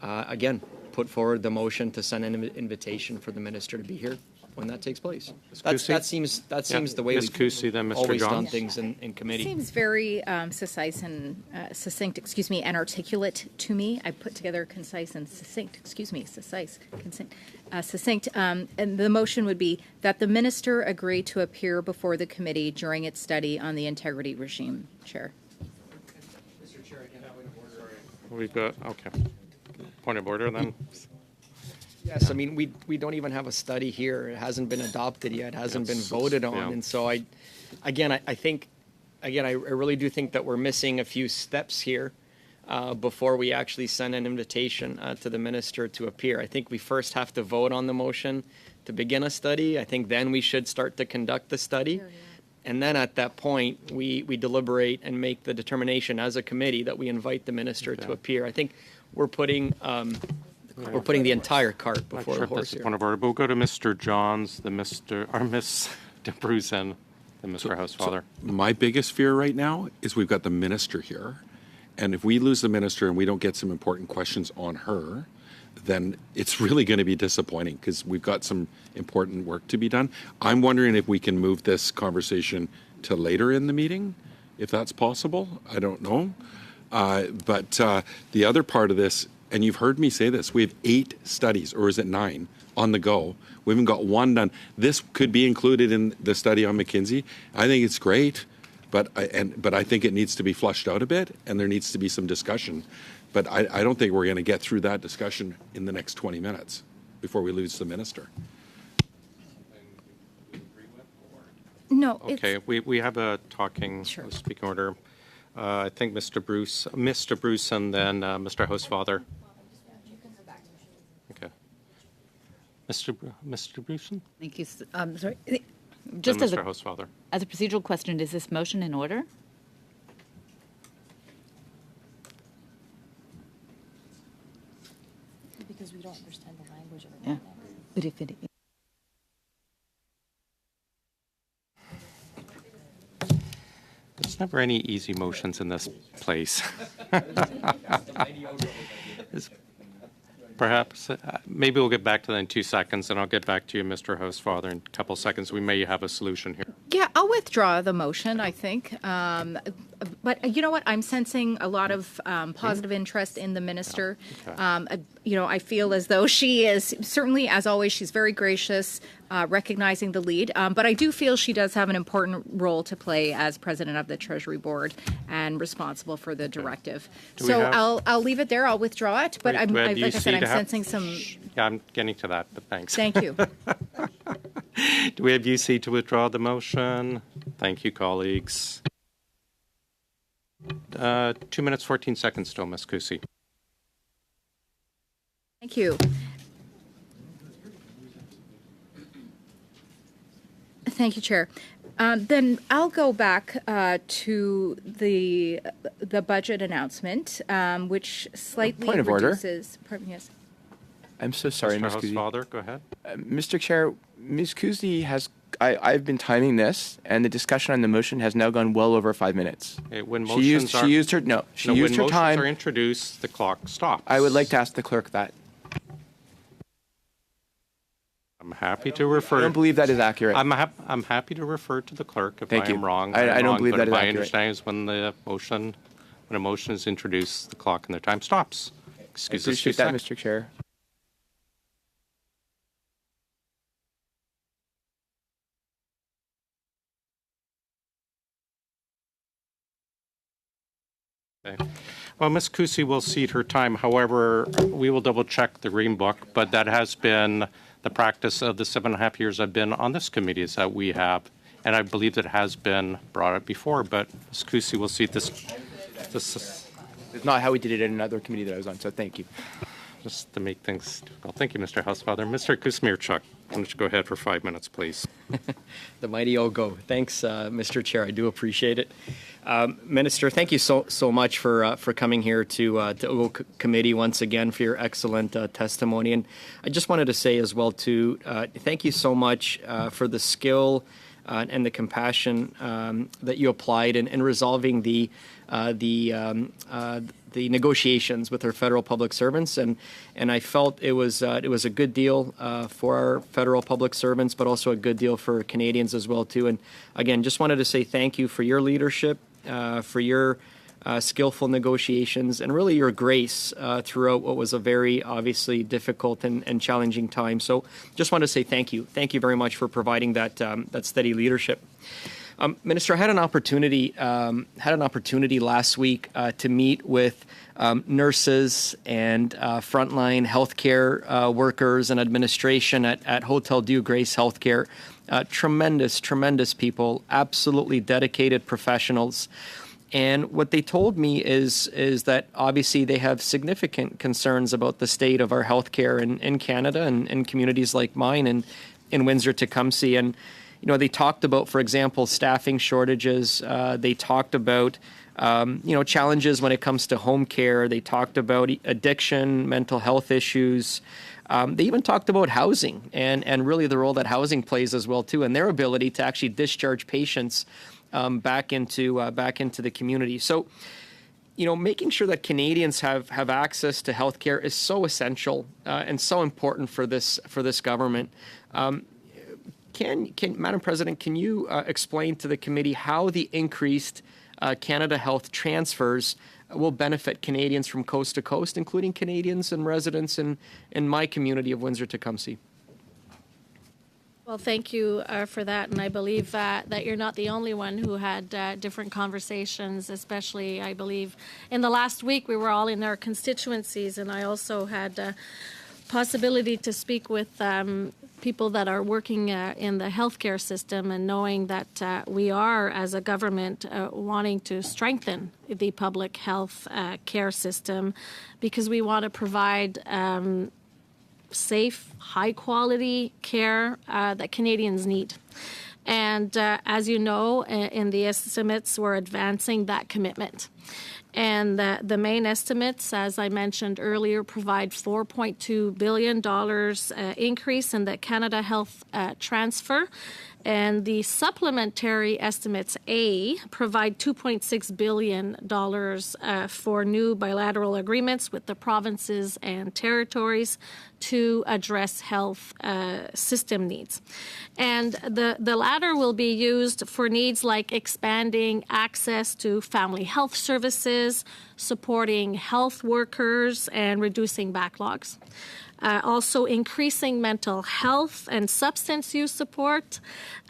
again, put forward the motion to send an invitation for the minister to be here when that takes place. That seems the way Ms. Cusi, then Mr. always done Johns. things in committee. Seems very succinct and articulate to me. I put together concise and succinct. Succinct. And the motion would be that the minister agree to appear before the committee during its study on the integrity regime. Chair. Mr. Chair, again, point of order. We've got, okay. Point of order, then. Yes, I mean, we don't even have a study here. It hasn't been adopted yet, hasn't been voted on. Yeah. And so I really do think that we're missing a few steps here before we actually send an invitation to the minister to appear. I think we first have to vote on the motion to begin a study. I think then we should start to conduct the study. And then at that point, we deliberate and make the determination as a committee that we invite the minister to appear. I think we're putting the entire cart before the horse That's a here. point of order. But we'll go to Mr. Johns, Miss DeBruce, and then Mr. Housefather. My biggest fear right now is we've got the minister here, and if we lose the minister and we don't get some important questions on her, then it's really going to be disappointing because we've got some important work to be done. I'm wondering if we can move this conversation to later in the meeting, if that's possible. I don't know. But the other part of this, and you've heard me say this, we have 8 studies, or is it 9, on the go. We haven't got one done. This could be included in the study on McKinsey. I think it's great, but I think it needs to be flushed out a bit, and there needs to be some discussion. But I don't think we're going to get through that discussion in the next 20 minutes before we lose the minister. No. Okay, we have a speaking order. I think Mr. Bruce, and then Mr. Housefather. Okay. Mr. Bruce? Thank you. Sorry. Just Then as Mr. Housefather. a procedural question, is this motion in order? Because we don't understand the language of it. Yeah. But if it There's never any easy motions in this place. Perhaps, maybe we'll get back to that in 2 seconds, and I'll get back to you, Mr. Housefather, in a couple seconds. We may have a solution here. Yeah, I'll withdraw the motion, I think. But you know what? I'm sensing a lot of positive interest in the minister. I feel as though she is, certainly, as always, she's very gracious, recognizing the lead. But I do feel she does have an important role to play as president of the Treasury Board and responsible for the directive. Do we So have- I'll leave it there. I'll withdraw it. But Wait, like I do you said, see I'm to have- sensing some Yeah, I'm getting to that, but thanks. Thank you. Do we have UC to withdraw the motion? Thank you, colleagues. 2 minutes, 14 seconds still, Ms. Cusi. Thank you. Thank you, Chair. Then I'll go back to the budget announcement, which slightly Point of order. reduces. Pardon, yes. I'm so sorry, Mr. Ms. Kuzi. Housefather, go ahead. Mr. Chair, Ms. Kuzi has. I've been timing this, and the discussion on the motion has now gone well over 5 minutes. Okay, when She used her when used her motions time. are introduced, the clock stops. I would like to ask the clerk that. I'm happy to refer. I don't believe that is accurate. I'm happy to refer to the clerk if Thank I you. am wrong. I I'm don't wrong, believe but that is my accurate. understanding is when a motion is introduced, the clock and the time stops. I Excuse us, appreciate that, Mr. Chair. Okay. Well, Ms. Cusi will cede her time. However, we will double check the Green Book, but that has been the practice of the 7.5 years I've been on this committee is that we have, and I believe that has been brought up before, but Ms. Cusi will cede this It's not how we did it in another committee that I was on, so thank you. just to make things difficult. Thank you, Mr. Housefather. Mr. Kuzmierczuk, why don't you go ahead for 5 minutes, please? The mighty Ogo. Thanks, Mr. Chair. I do appreciate it. Minister, thank you so much for coming here to Ogo Committee once again for your excellent testimony. And I just wanted to say as well, too, thank you so much for the skill and the compassion that you applied in resolving the negotiations with our federal public servants, and I felt it was a good deal for our federal public servants, but also a good deal for Canadians as well too. And again, just wanted to say thank you for your leadership, for your skillful negotiations, and really your grace throughout what was a very obviously difficult and challenging time. So, just want to say thank you very much for providing that steady leadership. Minister, I had an opportunity last week to meet with nurses and frontline healthcare workers and administration at Hotel Dieu Grace Healthcare. Tremendous people, absolutely dedicated professionals. And what they told me is that obviously they have significant concerns about the state of our healthcare in Canada and in communities like mine and in Windsor-Tecumseh. And they talked about, for example, staffing shortages. They talked about, challenges when it comes to home care. They talked about addiction, mental health issues. They even talked about housing and really the role that housing plays as well, too, and their ability to actually discharge patients back into the community. So, making sure that Canadians have access to health care is so essential and so important for this government. Can Madam President, can you explain to the committee how the increased Canada Health transfers will benefit Canadians from coast to coast, including Canadians and residents in my community of Windsor-Tecumseh? Well, thank you for that, and I believe that you're not the only one who had different conversations, especially, I believe, in the last week we were all in our constituencies, and I also had possibility to speak with people that are working in the healthcare system, and knowing that we are, as a government, wanting to strengthen the public health care system, because we want to provide safe, high-quality care that Canadians need. And as you know, in the estimates, we're advancing that commitment. And the main estimates, as I mentioned earlier, provide $4.2 billion increase in the Canada Health transfer. And the supplementary estimates A provide $2.6 billion for new bilateral agreements with the provinces and territories to address health system needs. And the latter will be used for needs like expanding access to family health services, supporting health workers, and reducing backlogs. also increasing mental health and substance use support,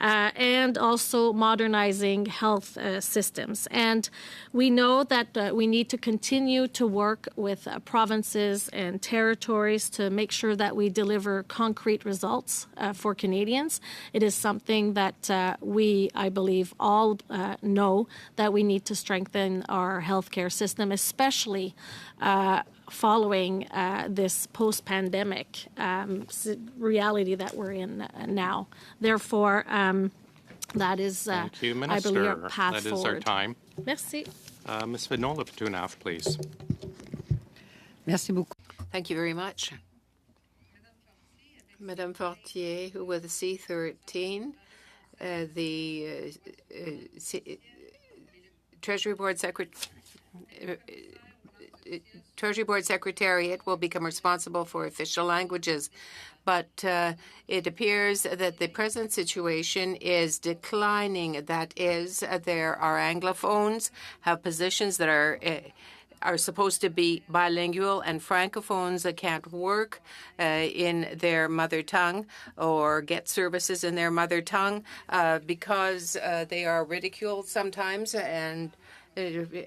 and also modernizing health systems. And we know that we need to continue to work with provinces and territories to make sure that we deliver concrete results for Canadians. It is something that I believe, all know that we need to strengthen our healthcare system, especially following this post-pandemic reality that we're in now. Therefore, that is, Thank you, I believe, our Minister. path That is forward. our time. Merci. Ms. Vignola for 2.5, please. Merci beaucoup. Thank you very much. Madame Fortier, who with C13, the Treasury Board Secretariat will become responsible for official languages. But it appears that the present situation is declining. That is, there are Anglophones have positions that are supposed to be bilingual, and Francophones that can't work in their mother tongue or get services in their mother tongue because they are ridiculed sometimes. And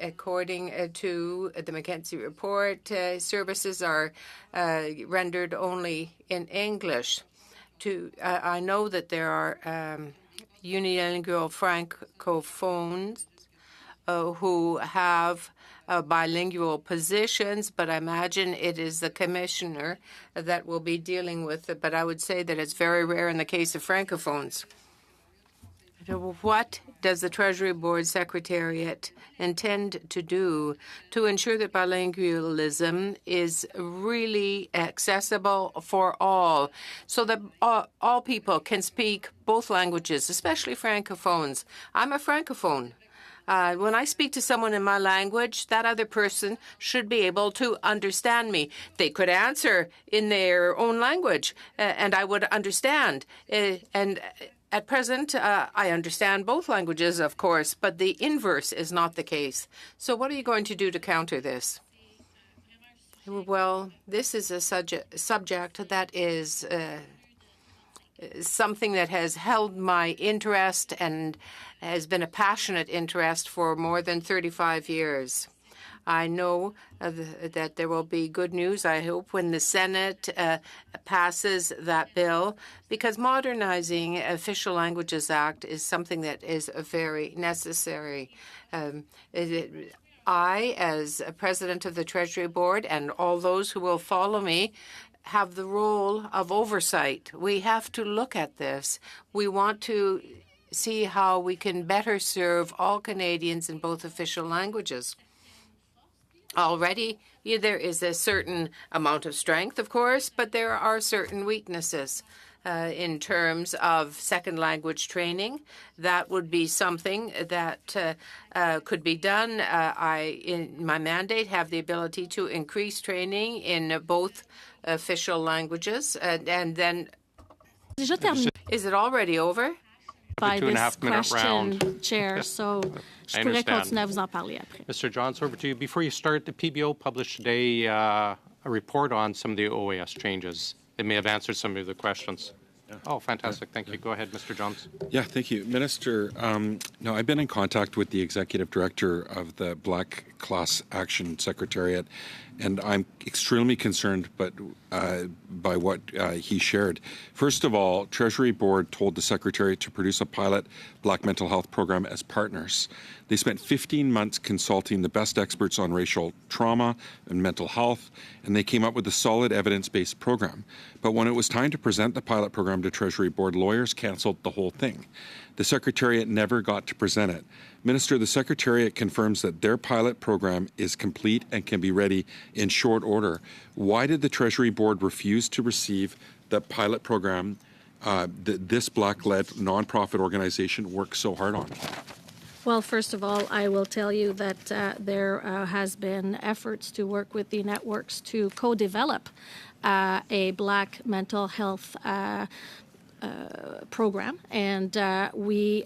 according to the McKenzie report, services are rendered only in English. I know that there are unilingual Francophones who have bilingual positions, but I imagine it is the commissioner that will be dealing with it. But I would say that it's very rare in the case of Francophones. What does the Treasury Board Secretariat intend to do to ensure that bilingualism is really accessible for all, so that all people can speak both languages, especially Francophones? I'm a Francophone. When I speak to someone in my language, that other person should be able to understand me. They could answer in their own language, and I would understand. At present, I understand both languages, of course, but the inverse is not the case. So what are you going to do to counter this? Well, this is a subject that is something that has held my interest and has been a passionate interest for more than 35 years. I know that there will be good news, I hope, when the Senate passes that bill, because modernizing Official Languages Act is something that is very necessary. I, as president of the Treasury Board, and all those who will follow me, have the role of oversight. We have to look at this. We want to see how we can better serve all Canadians in both official languages. Already, there is a certain amount of strength, of course, but there are certain weaknesses in terms of second language training. That would be something that could be done. I, in my mandate, have the ability to increase training in both official languages. And then, Déjà terminé is it already over? by two and a this half minute question, round. Chair, so je I pourrais understand. continuer à vous en parler après. Mr. Johns, over to you. Before you start, the PBO published today a report on some of the OAS changes. It may have answered some of the questions. Oh, fantastic. Thank you. Go ahead, Mr. Johns. Yeah, thank you. Minister, no, I've been in contact with the executive director of the Black Class Action Secretariat, and I'm extremely concerned by what he shared. First of all, Treasury Board told the Secretariat to produce a pilot Black mental health program as partners. They spent 15 months consulting the best experts on racial trauma and mental health, and they came up with a solid evidence-based program. But when it was time to present the pilot program to Treasury Board, lawyers canceled the whole thing. The Secretariat never got to present it. Minister, the Secretariat confirms that their pilot program is complete and can be ready in short order. Why did the Treasury Board refuse to receive the pilot program that this Black-led nonprofit organization works so hard on? Well, first of all, I will tell you that there has been efforts to work with the networks to co-develop a Black mental health program, and we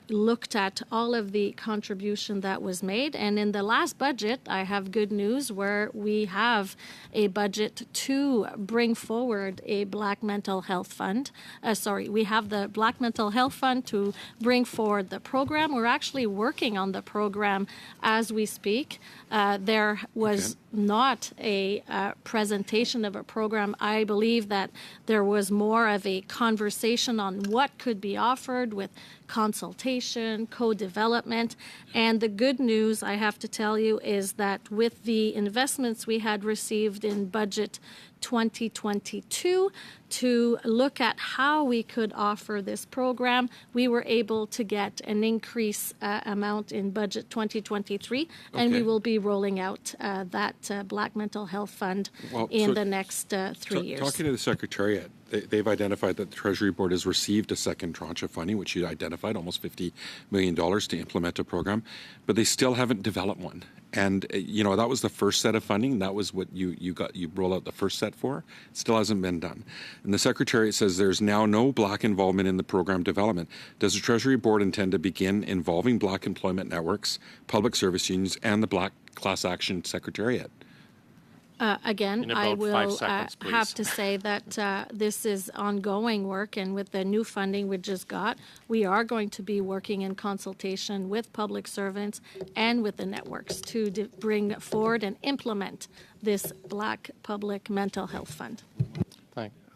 looked at all of the contribution that was made. And in the last budget, I have good news where we have a budget to bring forward a Black Mental Health Fund. We have the Black Mental Health Fund to bring forward the program. We're actually working on the program as we speak. There was not a presentation of a program. I believe that there was more of a conversation on what could be offered with consultation, co-development. And the good news, I have to tell you, is that with the investments we had received in budget 2022 to look at how we could offer this program, we were able to get an increase amount in budget 2023, and we will be rolling out that Black Mental Health Fund in the next 3 years. Talking to the Secretariat, they've identified that the Treasury Board has received a second tranche of funding, which you identified, almost $50 million to implement a program, but they still haven't developed one. And, that was the first set of funding. That was what you roll out the first set for. It still hasn't been done. And the Secretariat says there's now no Black involvement in the program development. Does the Treasury Board intend to begin involving Black employment networks, public service unions, and the Black Class Action Secretariat? Again, I will have to say that this is ongoing work, and with the new funding we just got, we are going to be working in consultation with public servants and with the networks to bring forward and implement this Black Public Mental Health Fund.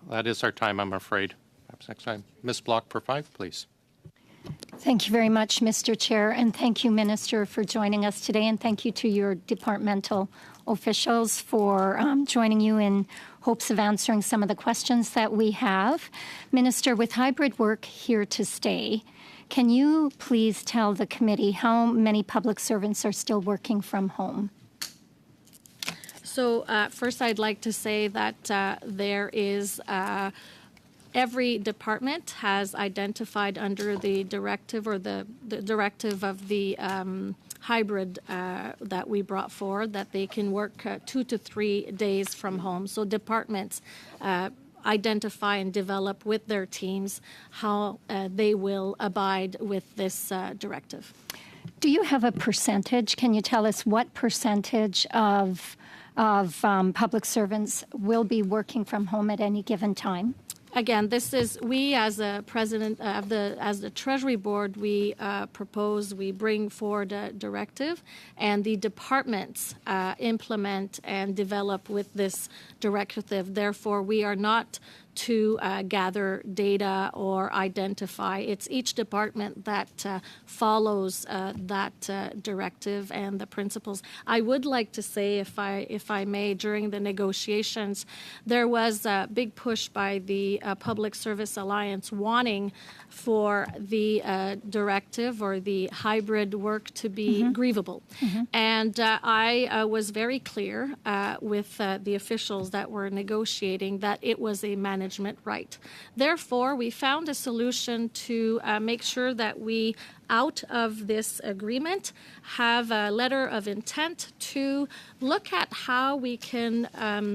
That is our time, I'm afraid. Perhaps next time. Ms. Block per 5, please. Thank you very much, Mr. Chair, and thank you, Minister, for joining us today, and thank you to your departmental officials for joining you in hopes of answering some of the questions that we have. Minister, with hybrid work here to stay, can you please tell the committee how many public servants are still working from home? So first, I'd like to say that there is every department has identified under the directive or the directive of the hybrid that we brought forward that they can work 2 to 3 days from home. So departments identify and develop with their teams how they will abide with this directive. Do you have a percentage? Can you tell us what percentage of public servants will be working from home at any given time? Again, this is, we as a president of as the Treasury Board, we we bring forward a directive, and the departments implement and develop with this directive. Therefore, we are not to gather data or identify. It's each department that follows that directive and the principles. I would like to say, if I may, during the negotiations, there was a big push by the Public Service Alliance wanting for the directive or the hybrid work to be grievable. And I was very clear with the officials that were negotiating that it was a management right. Therefore, we found a solution to make sure that we, out of this agreement, have a letter of intent to look at how we can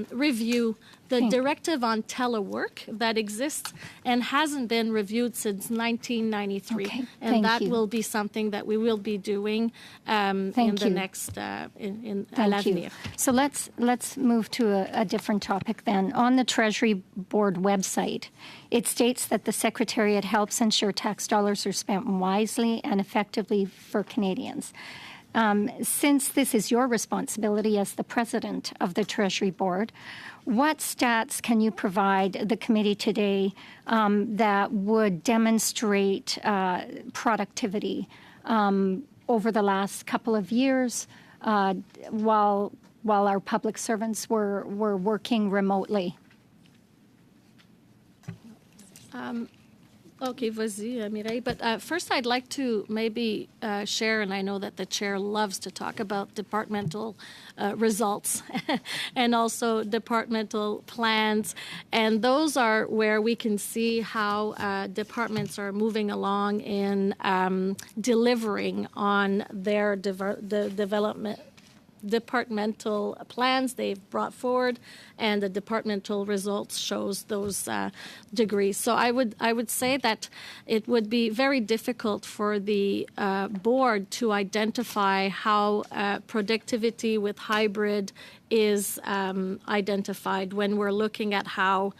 review the directive on telework that exists and hasn't been reviewed since 1993. Okay, and that will be something that we will be doing in the next in l'avenir. So let's move to a different topic then. On the Treasury Board website, it states that the Secretariat helps ensure tax dollars are spent wisely and effectively for Canadians. Since this is your responsibility as the President of the Treasury Board, what stats can you provide the committee today that would demonstrate productivity over the last couple of years while our public servants were working remotely? Okay, vas-y, Mireille. But first, I'd like to maybe share, and I know that the chair loves to talk about departmental results and also departmental plans. And those are where we can see how departments are moving along in delivering on their development. departmental plans they've brought forward, and the departmental results shows those degrees. So I would say that it would be very difficult for the board to identify how productivity with hybrid is identified when we're looking at how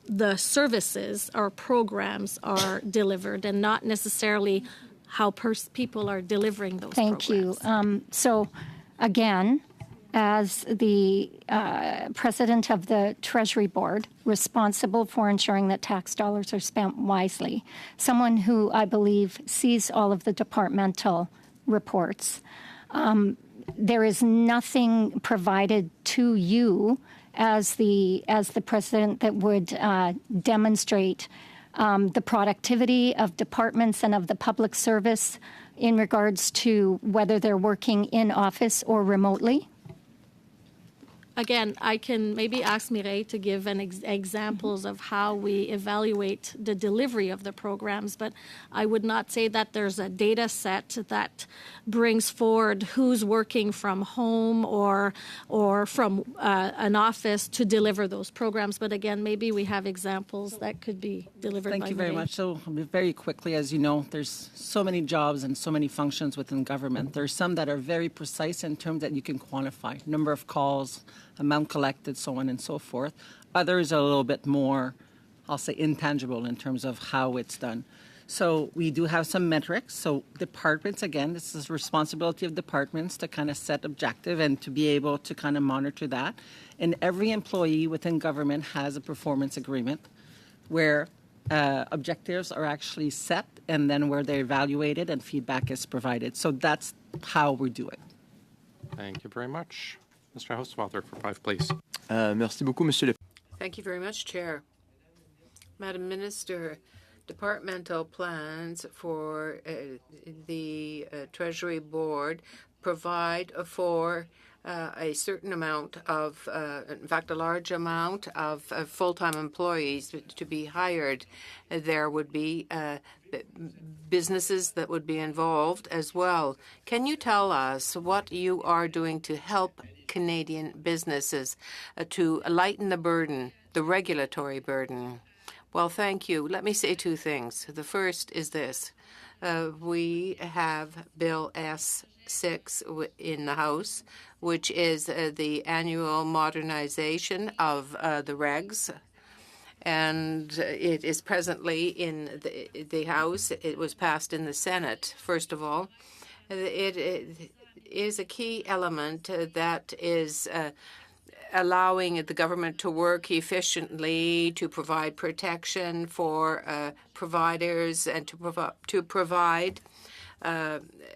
the services or programs are delivered, and not necessarily how people are delivering those Thank programs. you. So, again, as the president of the Treasury Board, responsible for ensuring that tax dollars are spent wisely, someone who I believe sees all of the departmental reports, there is nothing provided to you as the president that would demonstrate the productivity of departments and of the public service in regards to whether they're working in office or remotely? Again, I can maybe ask Mireille to give examples of how we evaluate the delivery of the programs, but I would not say that there's a data set that brings forward who's working from home or from an office to deliver those programs. But again, maybe we have examples that could be delivered by Thank you very Mireille. much. So very quickly, as you know, there's so many jobs and so many functions within government. There's some that are very precise in terms that you can quantify, number of calls, amount collected, so on and so forth. Others are a little bit more, I'll say, intangible in terms of how it's done. So we do have some metrics. So departments, again, this is the responsibility of departments to kind of set objective and to be able to kind of monitor that. And every employee within government has a performance agreement where objectives are actually set and then where they're evaluated and feedback is provided. So that's how we do it. Thank you very much. Mr. Hauswalder for 5, please. Merci beaucoup, Monsieur le Thank you very much, Chair. Madam Minister, departmental plans for the Treasury Board provide for a certain amount of, in fact, a large amount of full-time employees to be hired. There would be businesses that would be involved as well. Can you tell us what you are doing to help Canadian businesses to lighten the burden, the regulatory burden? Well, thank you. Let me say 2 things. The first is this. We have Bill S6 in the House, which is the annual modernization of the regs. And it is presently in the House. It was passed in the Senate, first of all. It is a key element that is allowing the government to work efficiently, to provide protection for providers, and to provide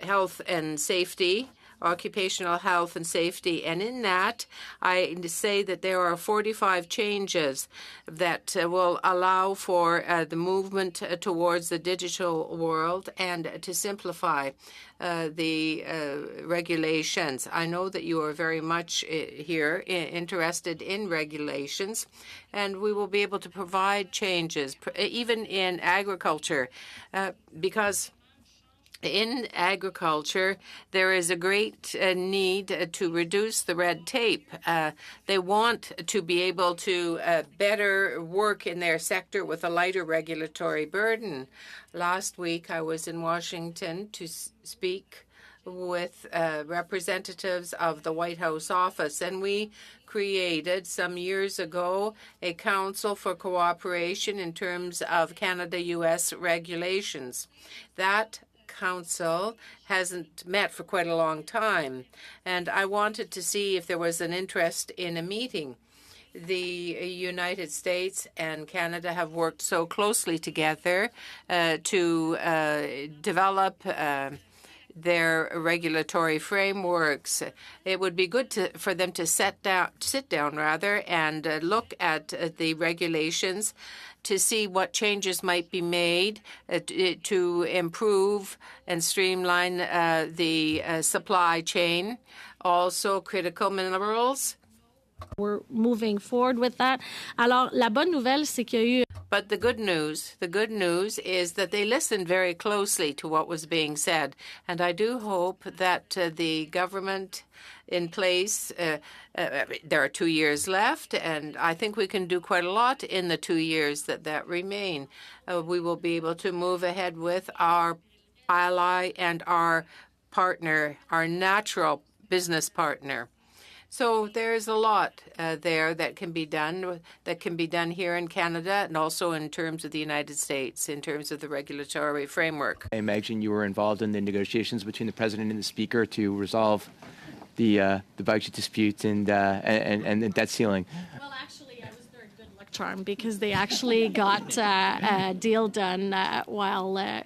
health and safety, occupational health and safety. And in that, I say that there are 45 changes that will allow for the movement towards the digital world and to simplify the regulations. I know that you are very much here interested in regulations, and we will be able to provide changes, even in agriculture, because in agriculture, there is a great need to reduce the red tape. They want to be able to better work in their sector with a lighter regulatory burden. Last week, I was in Washington to speak with representatives of the White House office, and we created some years ago a council for cooperation in terms of Canada-U.S. regulations. That council hasn't met for quite a long time, and I wanted to see if there was an interest in a meeting. The United States and Canada have worked so closely together to develop their regulatory frameworks. It would be good for them to sit down and look at the regulations to see what changes might be made to improve and streamline the supply chain. Also, critical minerals. We're moving forward with that. Alors, la bonne nouvelle, c'est qu'il y a eu But the good news is that they listened very closely to what was being said. And I do hope that the government in place, there are 2 years left, and I think we can do quite a lot in the 2 years that remain. We will be able to move ahead with our ally and our partner, our natural business partner. So there's a lot there that can be done here in Canada and also in terms of the United States, in terms of the regulatory framework. I imagine you were involved in the negotiations between the President and the Speaker to resolve the budget dispute and the debt ceiling. Well, actually, I was their good luck charm because they actually got a deal done while I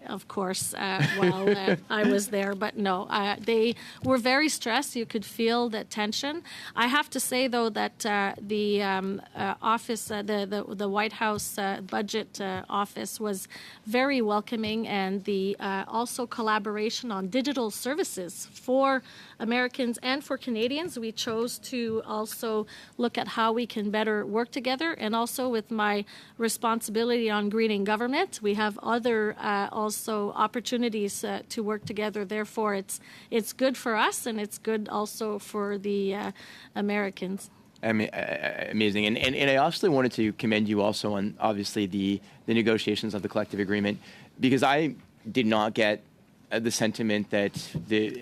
was there. But no, they were very stressed. You could feel the tension. I have to say, though, that the office, the White House budget office was very welcoming, and the also collaboration on digital services for Americans and for Canadians. We chose to also look at how we can better work together, and also with my responsibility on greening government, we have other also opportunities to work together. Therefore, it's good for us, and it's good also for the Americans. Amazing. And I also wanted to commend you also on, obviously, the negotiations of the collective agreement, because I did not get the sentiment that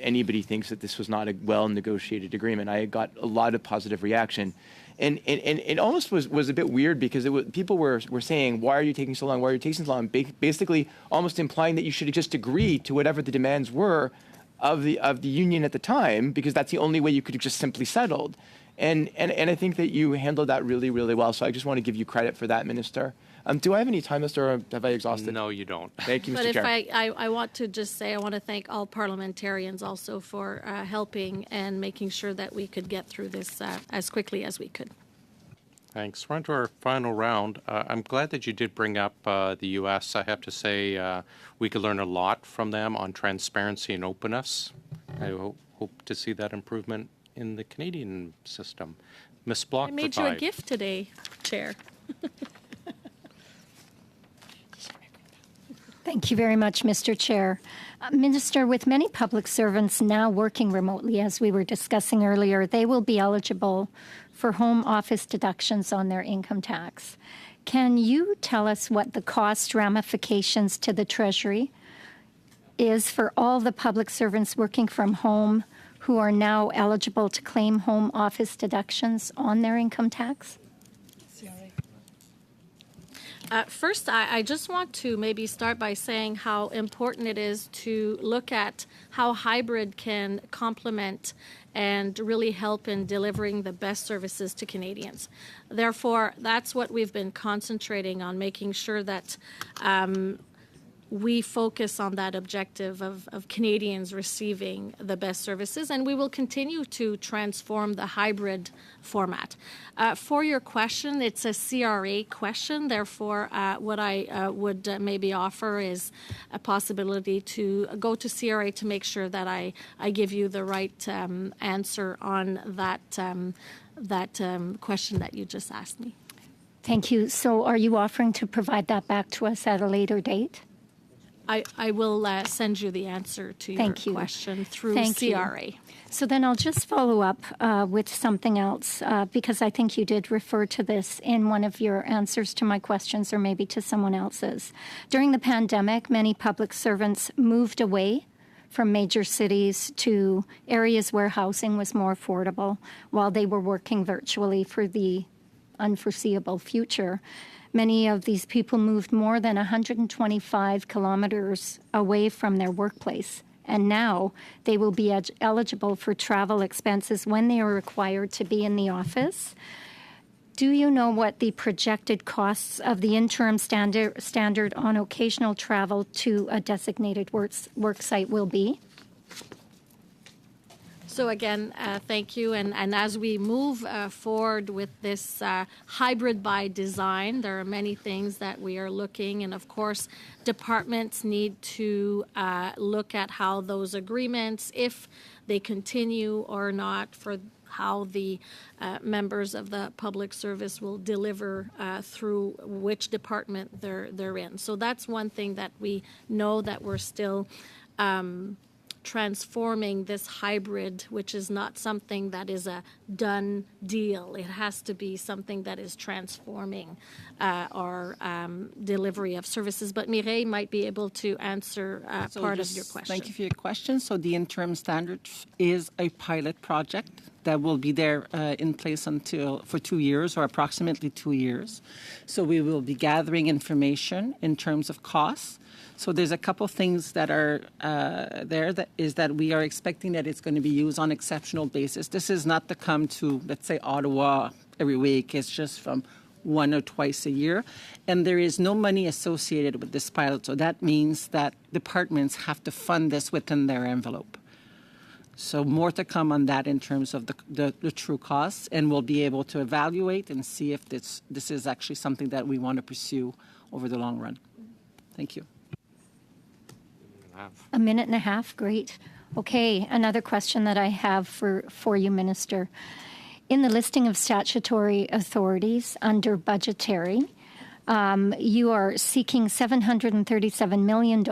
anybody thinks that this was not a well-negotiated agreement. I got a lot of positive reaction. And it almost was a bit weird because people were saying, why are you taking so long? Why are you taking so long? Basically almost implying that you should just agree to whatever the demands were of the union at the time, because that's the only way you could have just simply settled. And I think that you handled that really, really well. So I just want to give you credit for that, Minister. Do I have any time, Mr., or have I exhausted? No, you don't. Thank you, Mr. But if Chair. I want to just say, I want to thank all parliamentarians also for helping and making sure that we could get through this as quickly as we could. Thanks. We're on to our final round. I'm glad that you did bring up the U.S. I have to say we could learn a lot from them on transparency and openness. I hope to see that improvement in the Canadian system. Ms. Block, I made for you a 5. gift today, Chair. Thank you very much, Mr. Chair. Minister, with many public servants now working remotely, as we were discussing earlier, they will be eligible for home office deductions on their income tax. Can you tell us what the cost ramifications to the Treasury is for all the public servants working from home who are now eligible to claim home office deductions on their income tax? First, I just want to maybe start by saying how important it is to look at how hybrid can complement and really help in delivering the best services to Canadians. Therefore, that's what we've been concentrating on, making sure that we focus on that objective of Canadians receiving the best services, and we will continue to transform the hybrid format. For your question, it's a CRA question. Therefore, what I would maybe offer is a possibility to go to CRA to make sure that I give you the right answer on that question that you just asked me. Thank you. So are you offering to provide that back to us at a later date? I will send you the answer to your question through CRA. So then I'll just follow up with something else because I think you did refer to this in one of your answers to my questions or maybe to someone else's. During the pandemic, many public servants moved away from major cities to areas where housing was more affordable while they were working virtually for the unforeseeable future. Many of these people moved more than 125 kilometers away from their workplace, and now they will be eligible for travel expenses when they are required to be in the office. Do you know what the projected costs of the interim standard on occasional travel to a designated work site will be? So again, thank you. And as we move forward with this hybrid by design, there are many things that we are looking, and of course, departments need to look at how those agreements, if they continue or not, for how the members of the public service will deliver through which department they're in. So that's one thing that we know that we're still transforming this hybrid, which is not something that is a done deal. It has to be something that is transforming our delivery of services. But Mireille might be able to answer part of your question. Thank you for your question. So the interim standard is a pilot project that will be there in place for 2 years, or approximately 2 years. So we will be gathering information in terms of costs. So there's a couple things that are there. That is that we are expecting that it's going to be used on exceptional basis. This is not to come to, let's say, Ottawa every week. It's just from 1 or twice a year. And there is no money associated with this pilot. So that means that departments have to fund this within their envelope. So more to come on that in terms of the true costs, and we'll be able to evaluate and see if this is actually something that we want to pursue over the long run. Thank you. A minute and a half, great. Okay, another question that I have for you, Minister. In the listing of statutory authorities under budgetary, you are seeking $737 million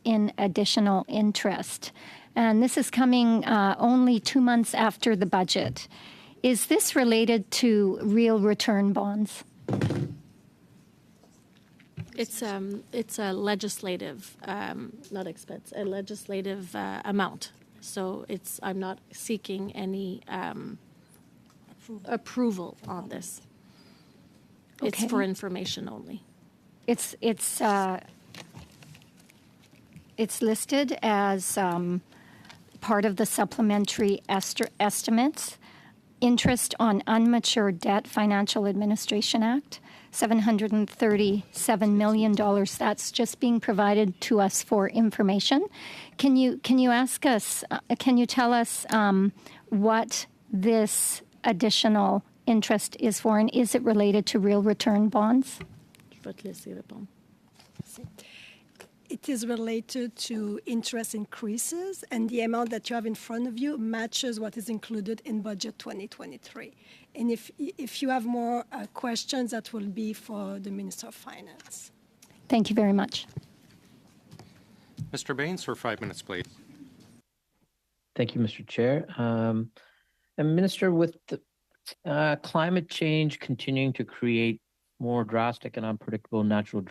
in additional interest. And this is coming only 2 months after the budget. Is this related to real return bonds? It's a legislative, not expense, a legislative amount. So I'm not seeking any approval on this. Okay. It's for information only. It's listed as part of the supplementary estimates, interest on unmatured debt, Financial Administration Act. $737 million. That's just being provided to us for information. Can you ask us? Can you tell us what this additional interest is for, and is it related to real return bonds? It is related to interest increases, and the amount that you have in front of you matches what is included in Budget 2023. And if you have more questions, that will be for the Minister of Finance. Thank you very much. Mr. Baines, for 5 minutes, please. Thank you, Mr. Chair. And Minister, with the, climate change continuing to create more drastic and unpredictable natural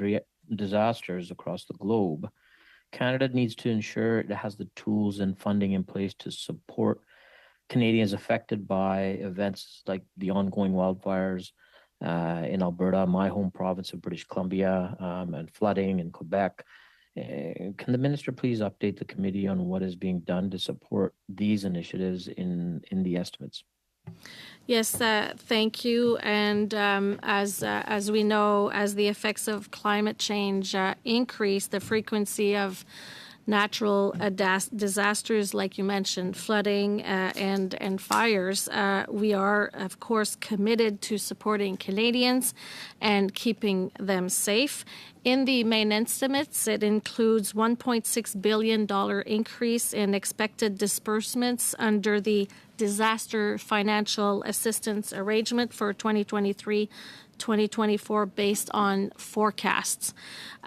disasters across the globe, Canada needs to ensure it has the tools and funding in place to support Canadians affected by events like the ongoing wildfires in Alberta, my home province of British Columbia, and flooding in Quebec. Can the minister please update the committee on what is being done to support these initiatives in the estimates? Yes, thank you. And as we know, as the effects of climate change increase, the frequency of natural disasters, like you mentioned, flooding and fires, we are, of course, committed to supporting Canadians and keeping them safe. In the main estimates, it includes $1.6 billion increase in expected disbursements under the Disaster Financial Assistance Arrangement for 2023-2024 based on forecasts.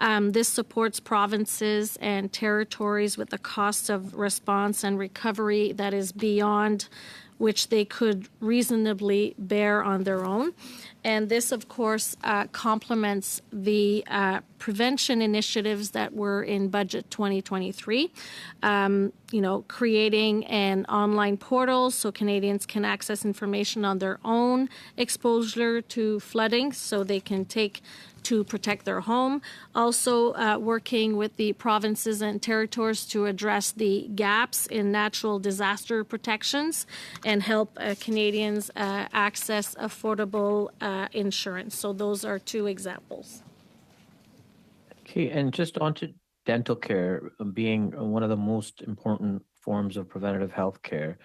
This supports provinces and territories with a cost of response and recovery that is beyond which they could reasonably bear on their own. And this, of course, complements the prevention initiatives that were in Budget 2023, creating an online portal so Canadians can access information on their own exposure to flooding so they can take to protect their home. Also working with the provinces and territories to address the gaps in natural disaster protections and help Canadians access affordable insurance. So those are two examples. Okay, and just on to dental care being one of the most important forms of preventative health care.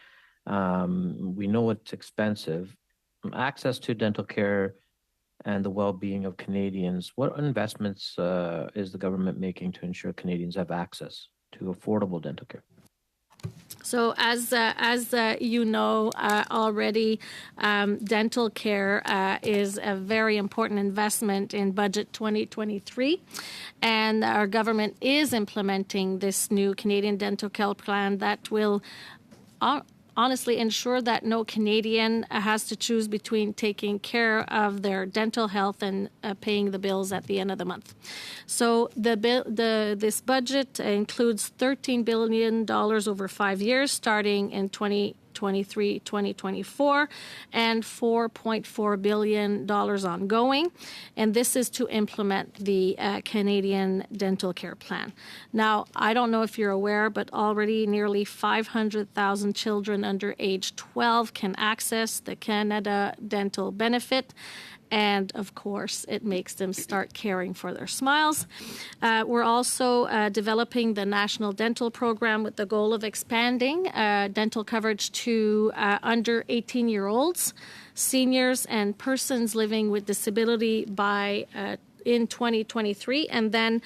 We know it's expensive. Access to dental care and the well-being of Canadians. What investments is the government making to ensure Canadians have access to affordable dental care? So as you know already, dental care is a very important investment in Budget 2023, and our government is implementing this new Canadian Dental Care Plan that will honestly ensure that no Canadian has to choose between taking care of their dental health and paying the bills at the end of the month. So this budget includes $13 billion over 5 years, starting in 2023-2024, and $4.4 billion ongoing. And this is to implement the Canadian Dental Care Plan. Now, I don't know if you're aware, but already nearly 500,000 children under age 12 can access the Canada Dental Benefit. And of course, it makes them start caring for their smiles. We're also developing the National Dental Program with the goal of expanding dental coverage to under 18-year-olds, seniors, and persons living with disability by in 2023, and then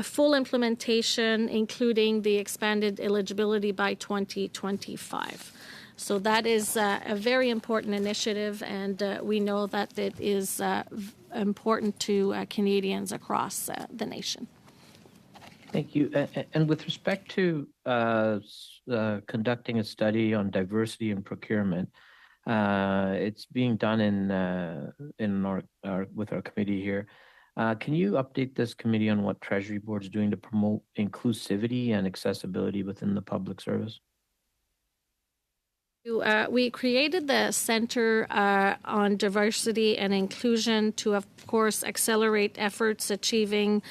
full implementation, including the expanded eligibility by 2025. So that is a very important initiative, and we know that it is important to Canadians across the nation. Thank you. And with respect to conducting a study on diversity in procurement, it's being done in our with our committee here. Can you update this committee on what Treasury Board is doing to promote inclusivity and accessibility within the public service? We created the Center on Diversity and Inclusion to, of course, accelerate efforts achieving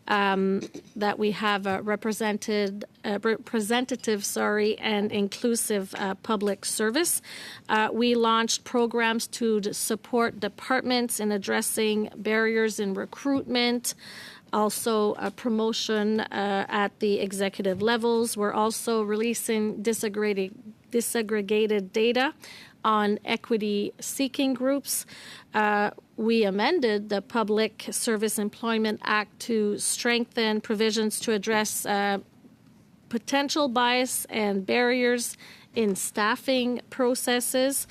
that we have a representative, and inclusive public service. We launched programs to support departments in addressing barriers in recruitment, also promotion at the executive levels. We're also releasing disaggregated data on equity-seeking groups. We amended the Public Service Employment Act to strengthen provisions to address potential bias and barriers in staffing processes.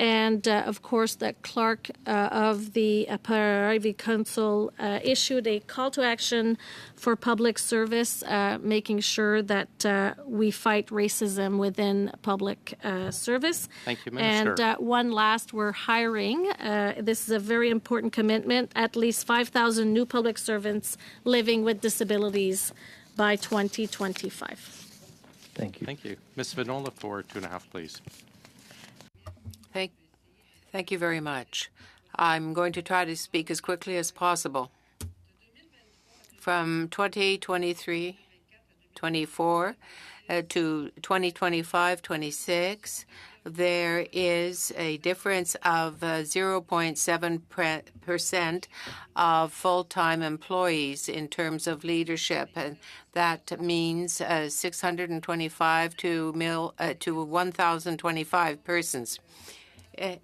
And, of course, the clerk of the Privy Council issued a call to action for public service, making sure that we fight racism within public service. Thank you, Minister. And one last, we're hiring. This is a very important commitment, at least 5,000 new public servants living with disabilities by 2025. Thank you. Thank you. Ms. Vinola for 2.5, please. Thank you very much. I'm going to try to speak as quickly as possible. From 2023-24 to 2025-26, there is a difference of 0.7% of full-time employees in terms of leadership, and that means 625 to 1,025 persons.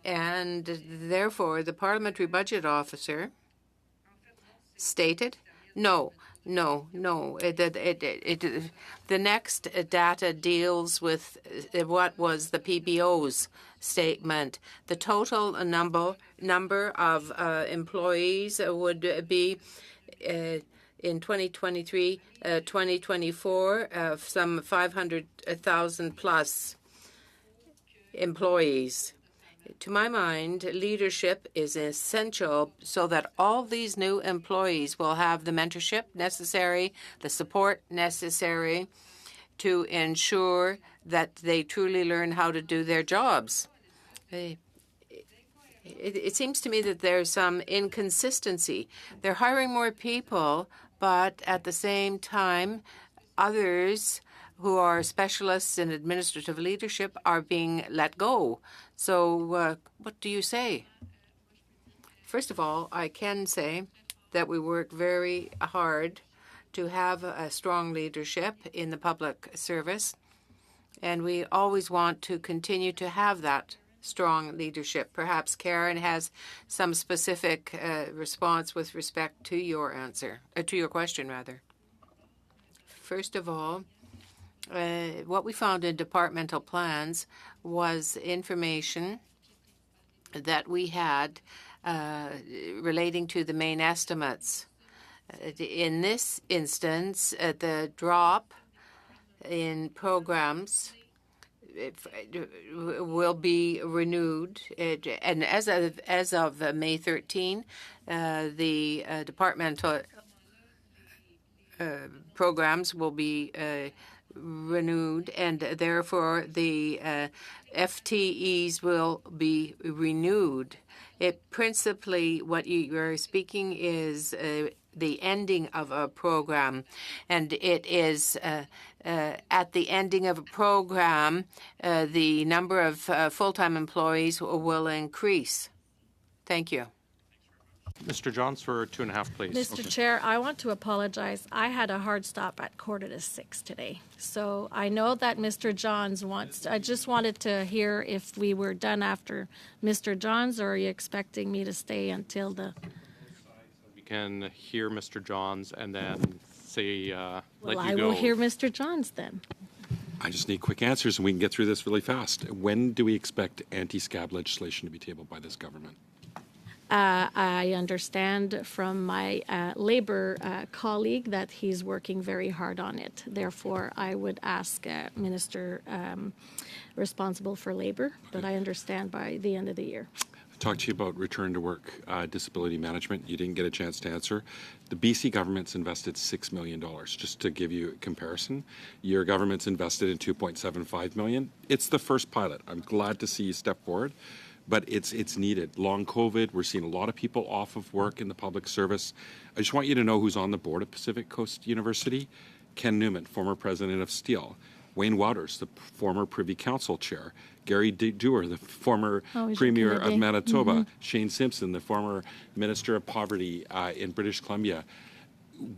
And therefore, the Parliamentary Budget Officer stated, no. The next data deals with what was the PBO's statement. The total number of employees would be in 2023, 2024, some 500,000 plus employees. To my mind, leadership is essential so that all these new employees will have the mentorship necessary, the support necessary to ensure that they truly learn how to do their jobs. It seems to me that there's some inconsistency. They're hiring more people, but at the same time, others who are specialists in administrative leadership are being let go. So what do you say? First of all, I can say that we work very hard to have a strong leadership in the public service. And we always want to continue to have that strong leadership. Perhaps Karen has some specific response with respect to your answer, to your question, rather. First of all, what we found in departmental plans was information that we had relating to the main estimates. In this instance, the drop in programs will be renewed. And as of May 13, the departmental programs will be renewed, and therefore the FTEs will be renewed. Principally, what you are speaking is the ending of a program, and it is at the ending of a program, the number of full-time employees will increase. Thank you. Mr. Johns for 2.5, please. Mr. Chair, I want to apologize. I had a hard stop at 5:45 today. So I know that Mr. Johns wants, I just wanted to hear if we were done after Mr. Johns, or are you expecting me to stay until the... We can hear Mr. Johns and then say, Well, let you I go. will hear Mr. Johns then. I just need quick answers and we can get through this really fast. When do we expect anti-scab legislation to be tabled by this government? I understand from my Labour colleague that he's working very hard on it. Therefore, I would ask Minister responsible for Labour, but I understand by the end of the year. I talked to you about return to work disability management. You didn't get a chance to answer. The BC government's invested $6 million. Just to give you a comparison, your government's invested in $2.75 million. It's the first pilot. I'm glad to see you step forward. But it's needed. Long COVID, we're seeing a lot of people off of work in the public service. I just want you to know who's on the board of Pacific Coast University. Ken Newman, former president of Steel. Wayne Wouters, the former Privy Council chair. Gary Dewar, the former premier of Manitoba. Mm-hmm. Shane Simpson, the former minister of poverty in British Columbia.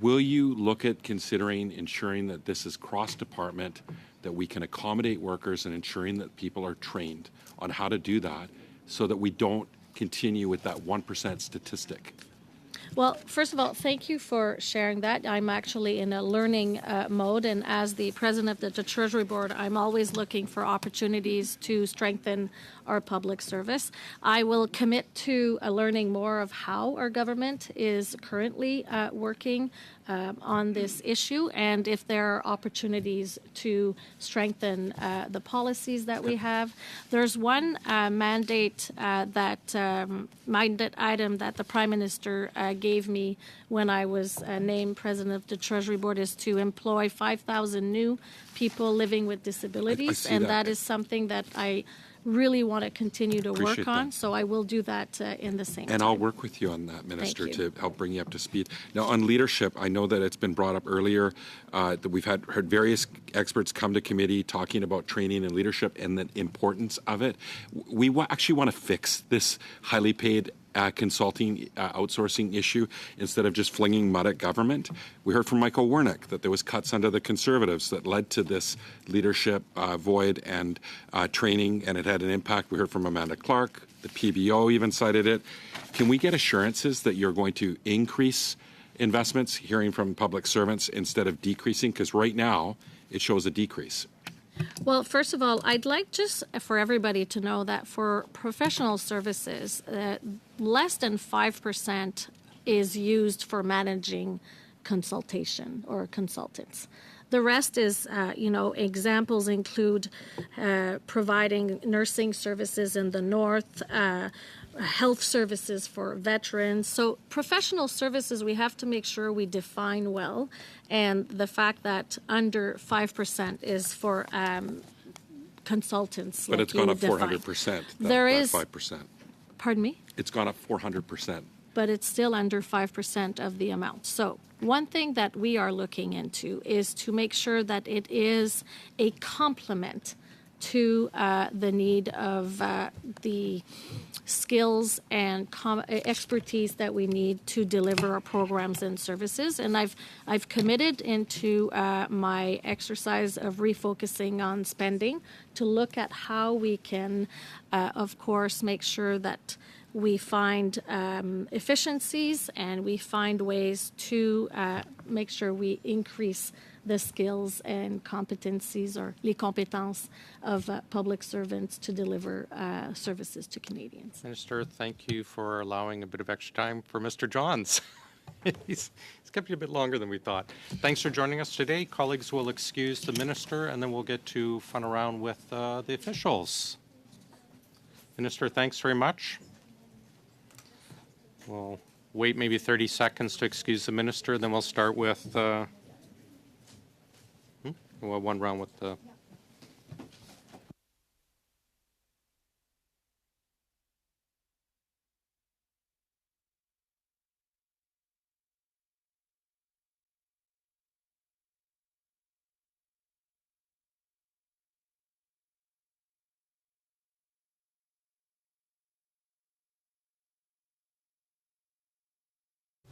Will you look at considering ensuring that this is cross-department, that we can accommodate workers and ensuring that people are trained on how to do that, so that we don't continue with that 1% statistic? Well, first of all, thank you for sharing that. I'm actually in a learning mode, and as the president of the Treasury Board, I'm always looking for opportunities to strengthen our public service. I will commit to learning more of how our government is currently working on this issue, and if there are opportunities to strengthen the policies that we have. There's one mandate mandate item that the Prime Minister gave me when I was named president of the Treasury Board, is to employ 5,000 new people living with disabilities, and that is something that I really want to continue to work on. So I will do that in the same time. And I'll work with you on that, Minister, to help bring you up to speed. Now, on leadership, I know that it's been brought up earlier that we've heard various experts come to committee talking about training and leadership and the importance of it. We actually want to fix this highly paid consulting outsourcing issue instead of just flinging mud at government. We heard from Michael Wernick that there was cuts under the Conservatives that led to this leadership void and training, and it had an impact. We heard from Amanda Clark. The PBO even cited it. Can we get assurances that you're going to increase investments, hearing from public servants, instead of decreasing? Because right now it shows a decrease. Well, first of all, I'd like just for everybody to know that for professional services, less than 5% is used for managing consultation or consultants. The rest is, examples include providing nursing services in the north, health services for veterans. So professional services, we have to make sure we define well. And the fact that under 5% is for consultants. But like it's gone up 400%. There is 5%. Pardon me? It's gone up 400%. But it's still under 5% of the amount. So one thing that we are looking into is to make sure that it is a complement to the need of the skills and expertise that we need to deliver our programs and services. And I've committed into my exercise of refocusing on spending to look at how we can, of course, make sure that we find efficiencies and we find ways to make sure we increase the skills and competencies or les compétences of public servants to deliver services to Canadians. Minister, thank you for allowing a bit of extra time for Mr. Johns. He's kept you a bit longer than we thought. Thanks for joining us today. Colleagues will excuse the minister, and then we'll get to fun around with the officials. Minister, thanks very much. We'll wait maybe 30 seconds to excuse the minister, then we'll start with one round with the...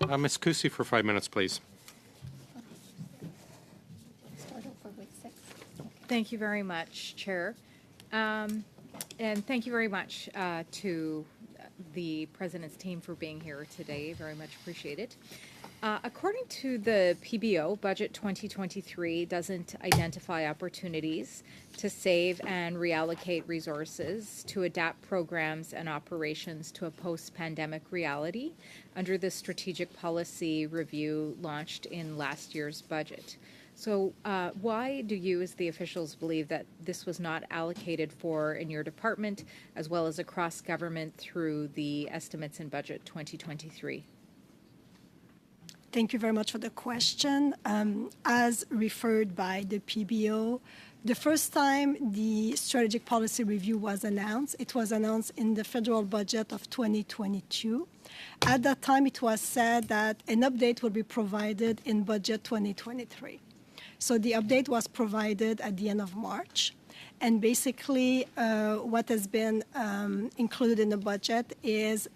Ms. Cusi for 5 minutes, please. Thank you very much, Chair. And thank you very much to the President's team for being here today. Very much appreciate it. According to the PBO, Budget 2023 doesn't identify opportunities to save and reallocate resources to adapt programs and operations to a post-pandemic reality under the strategic policy review launched in last year's budget. So why do you as the officials believe that this was not allocated for in your department as well as across government through the estimates in Budget 2023? Thank you very much for the question. As referred by the PBO, the first time the strategic policy review was announced, it was announced in the federal budget of 2022. At that time, it was said that an update will be provided in budget 2023. So the update was provided at the end of March. And basically, what has been included in the budget is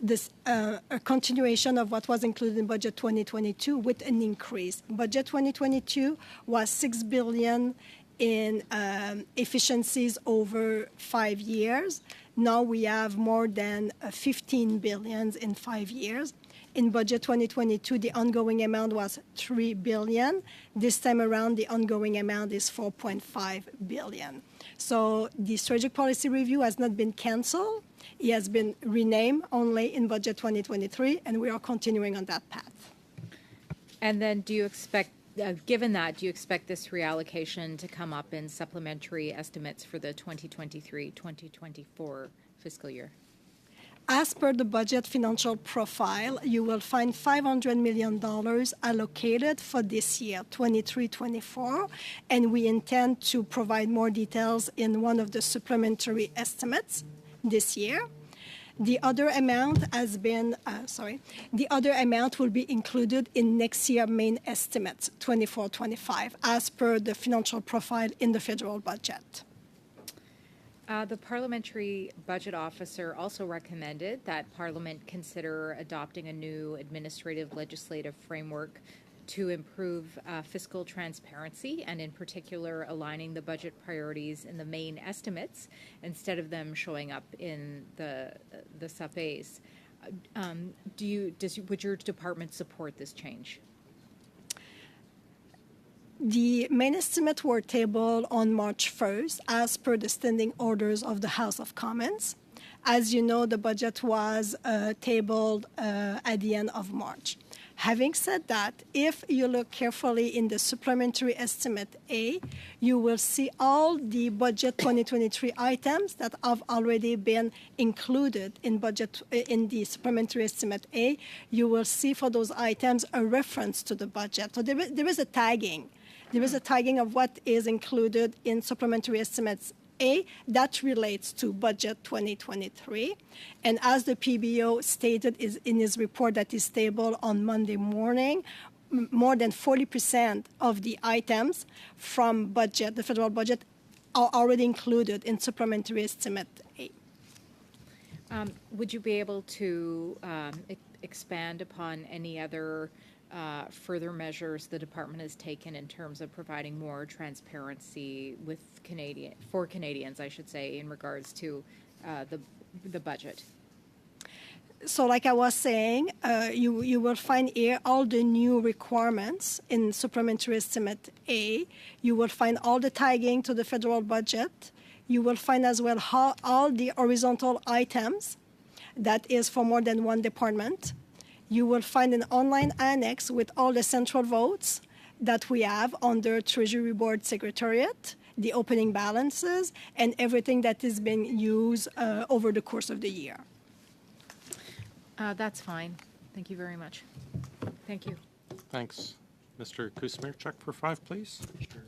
this a continuation of what was included in budget 2022 with an increase. Budget 2022 was $6 billion in efficiencies over 5 years. Now we have more than 15 billion in 5 years. In budget 2022, the ongoing amount was $3 billion. This time around, the ongoing amount is $4.5 billion. So the strategic policy review has not been canceled. It has been renamed only in budget 2023, and we are continuing on that path. And then do you expect, given that, do you expect this reallocation to come up in supplementary estimates for the 2023-2024 fiscal year? As per the budget financial profile, you will find $500 million allocated for this year, 23-24, and we intend to provide more details in one of the supplementary estimates this year. The other amount has been, the other amount will be included in next year's main estimates, 24-25, as per the financial profile in the federal budget. The Parliamentary Budget Officer also recommended that Parliament consider adopting a new administrative legislative framework to improve fiscal transparency and, in particular, aligning the budget priorities in the main estimates instead of them showing up in the SUP-As. Would your department support this change? The main estimates were tabled on March 1st as per the standing orders of the House of Commons. As you know, the budget was tabled at the end of March. Having said that, if you look carefully in the supplementary estimate A, you will see all the budget 2023 items that have already been included in budget in the supplementary estimate A. You will see for those items a reference to the budget. So there is a tagging. There is a tagging of what is included in supplementary estimates A that relates to budget 2023. And as the PBO stated in his report that is tabled on Monday morning, more than 40% of the items from budget, the federal budget, are already included in supplementary estimate A. Would you be able to expand upon any other further measures the department has taken in terms of providing more transparency with Canadians, I should say, in regards to the budget? So like I was saying, you will find here all the new requirements in Supplementary Estimate A. You will find all the tagging to the federal budget. You will find as well all the horizontal items that is for more than one department. You will find an online annex with all the central votes that we have under Treasury Board Secretariat, the opening balances, and everything that is being used over the course of the year. That's fine. Thank you very much. Thank you. Thanks. Mr. Kusmirchuk for 5, please. Sure.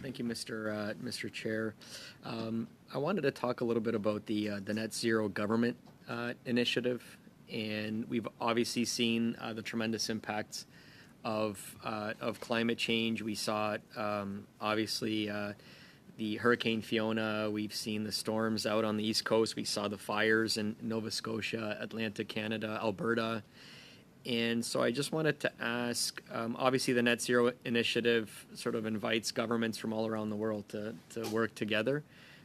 Thank you, Mr. Chair. I wanted to talk a little bit about the Net Zero Government Initiative, and we've obviously seen the tremendous impacts of climate change. We saw it, obviously, the Hurricane Fiona. We've seen the storms out on the East Coast. We saw the fires in Nova Scotia, Atlantic Canada, Alberta. And so I just wanted to ask, obviously the Net Zero Initiative sort of invites governments from all around the world to work together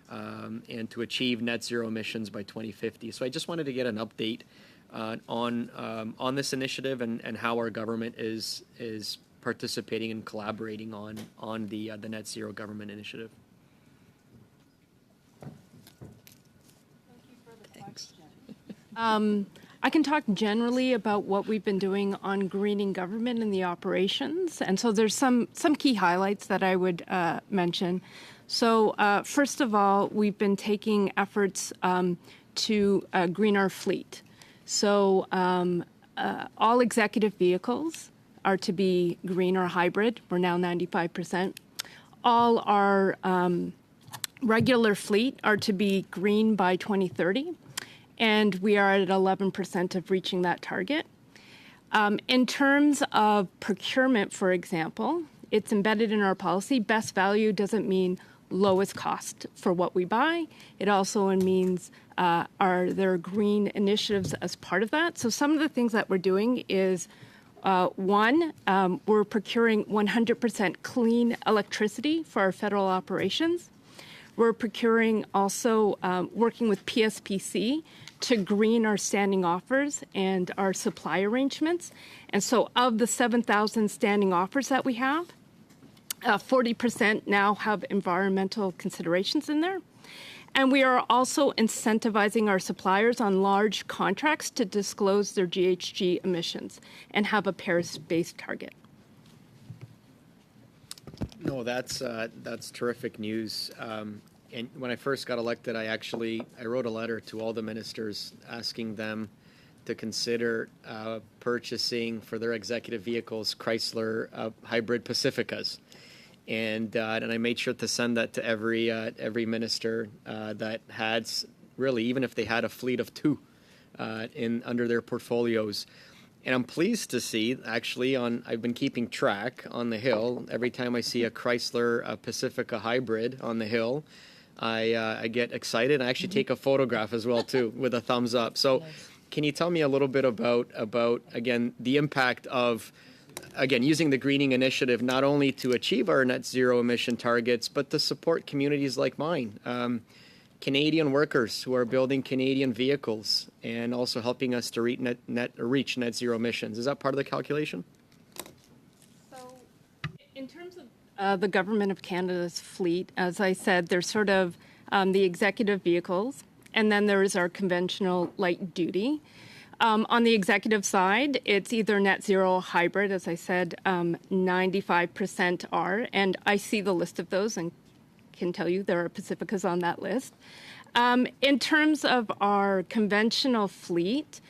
and to achieve net zero emissions by 2050. So I just wanted to get an update on this initiative and how our government is participating and collaborating on the Net Zero Government Initiative. I can talk generally about what we've been doing on greening government and the operations. And so there's some key highlights that I would mention. So first of all, we've been taking efforts to green our fleet. So all executive vehicles are to be green or hybrid. We're now 95%. All our regular fleet are to be green by 2030. And we are at 11% of reaching that target. In terms of procurement, for example, it's embedded in our policy. Best value doesn't mean lowest cost for what we buy. It also means are there green initiatives as part of that? So some of the things that we're doing is, one, we're procuring 100% clean electricity for our federal operations. We're procuring also, working with PSPC to green our standing offers and our supply arrangements. And so of the 7,000 standing offers that we have, 40% now have environmental considerations in there. And we are also incentivizing our suppliers on large contracts to disclose their GHG emissions and have a Paris-based target. No, that's terrific news. And when I first got elected, I wrote a letter to all the ministers asking them to consider purchasing for their executive vehicles Chrysler hybrid Pacificas, and I made sure to send that to every minister that had, really, even if they had a fleet of 2 under their portfolios. And I'm pleased to see, actually, I've been keeping track on the Hill. Every time I see a Chrysler Pacifica hybrid on the Hill, I get excited. I actually take a photograph as well, too, with a thumbs up. So can you tell me a little bit about again, the impact of, again, using the greening initiative not only to achieve our net zero emission targets, but to support communities like mine, Canadian workers who are building Canadian vehicles and also helping us to reach net zero emissions. Is that part of the calculation? So in terms of the Government of Canada's fleet, as I said, there's sort of the executive vehicles, and then there is our conventional light duty. On the executive side, it's either net zero or hybrid. As I said, 95% are, and I see the list of those and can tell you there are Pacificas on that list. In terms of our conventional fleet,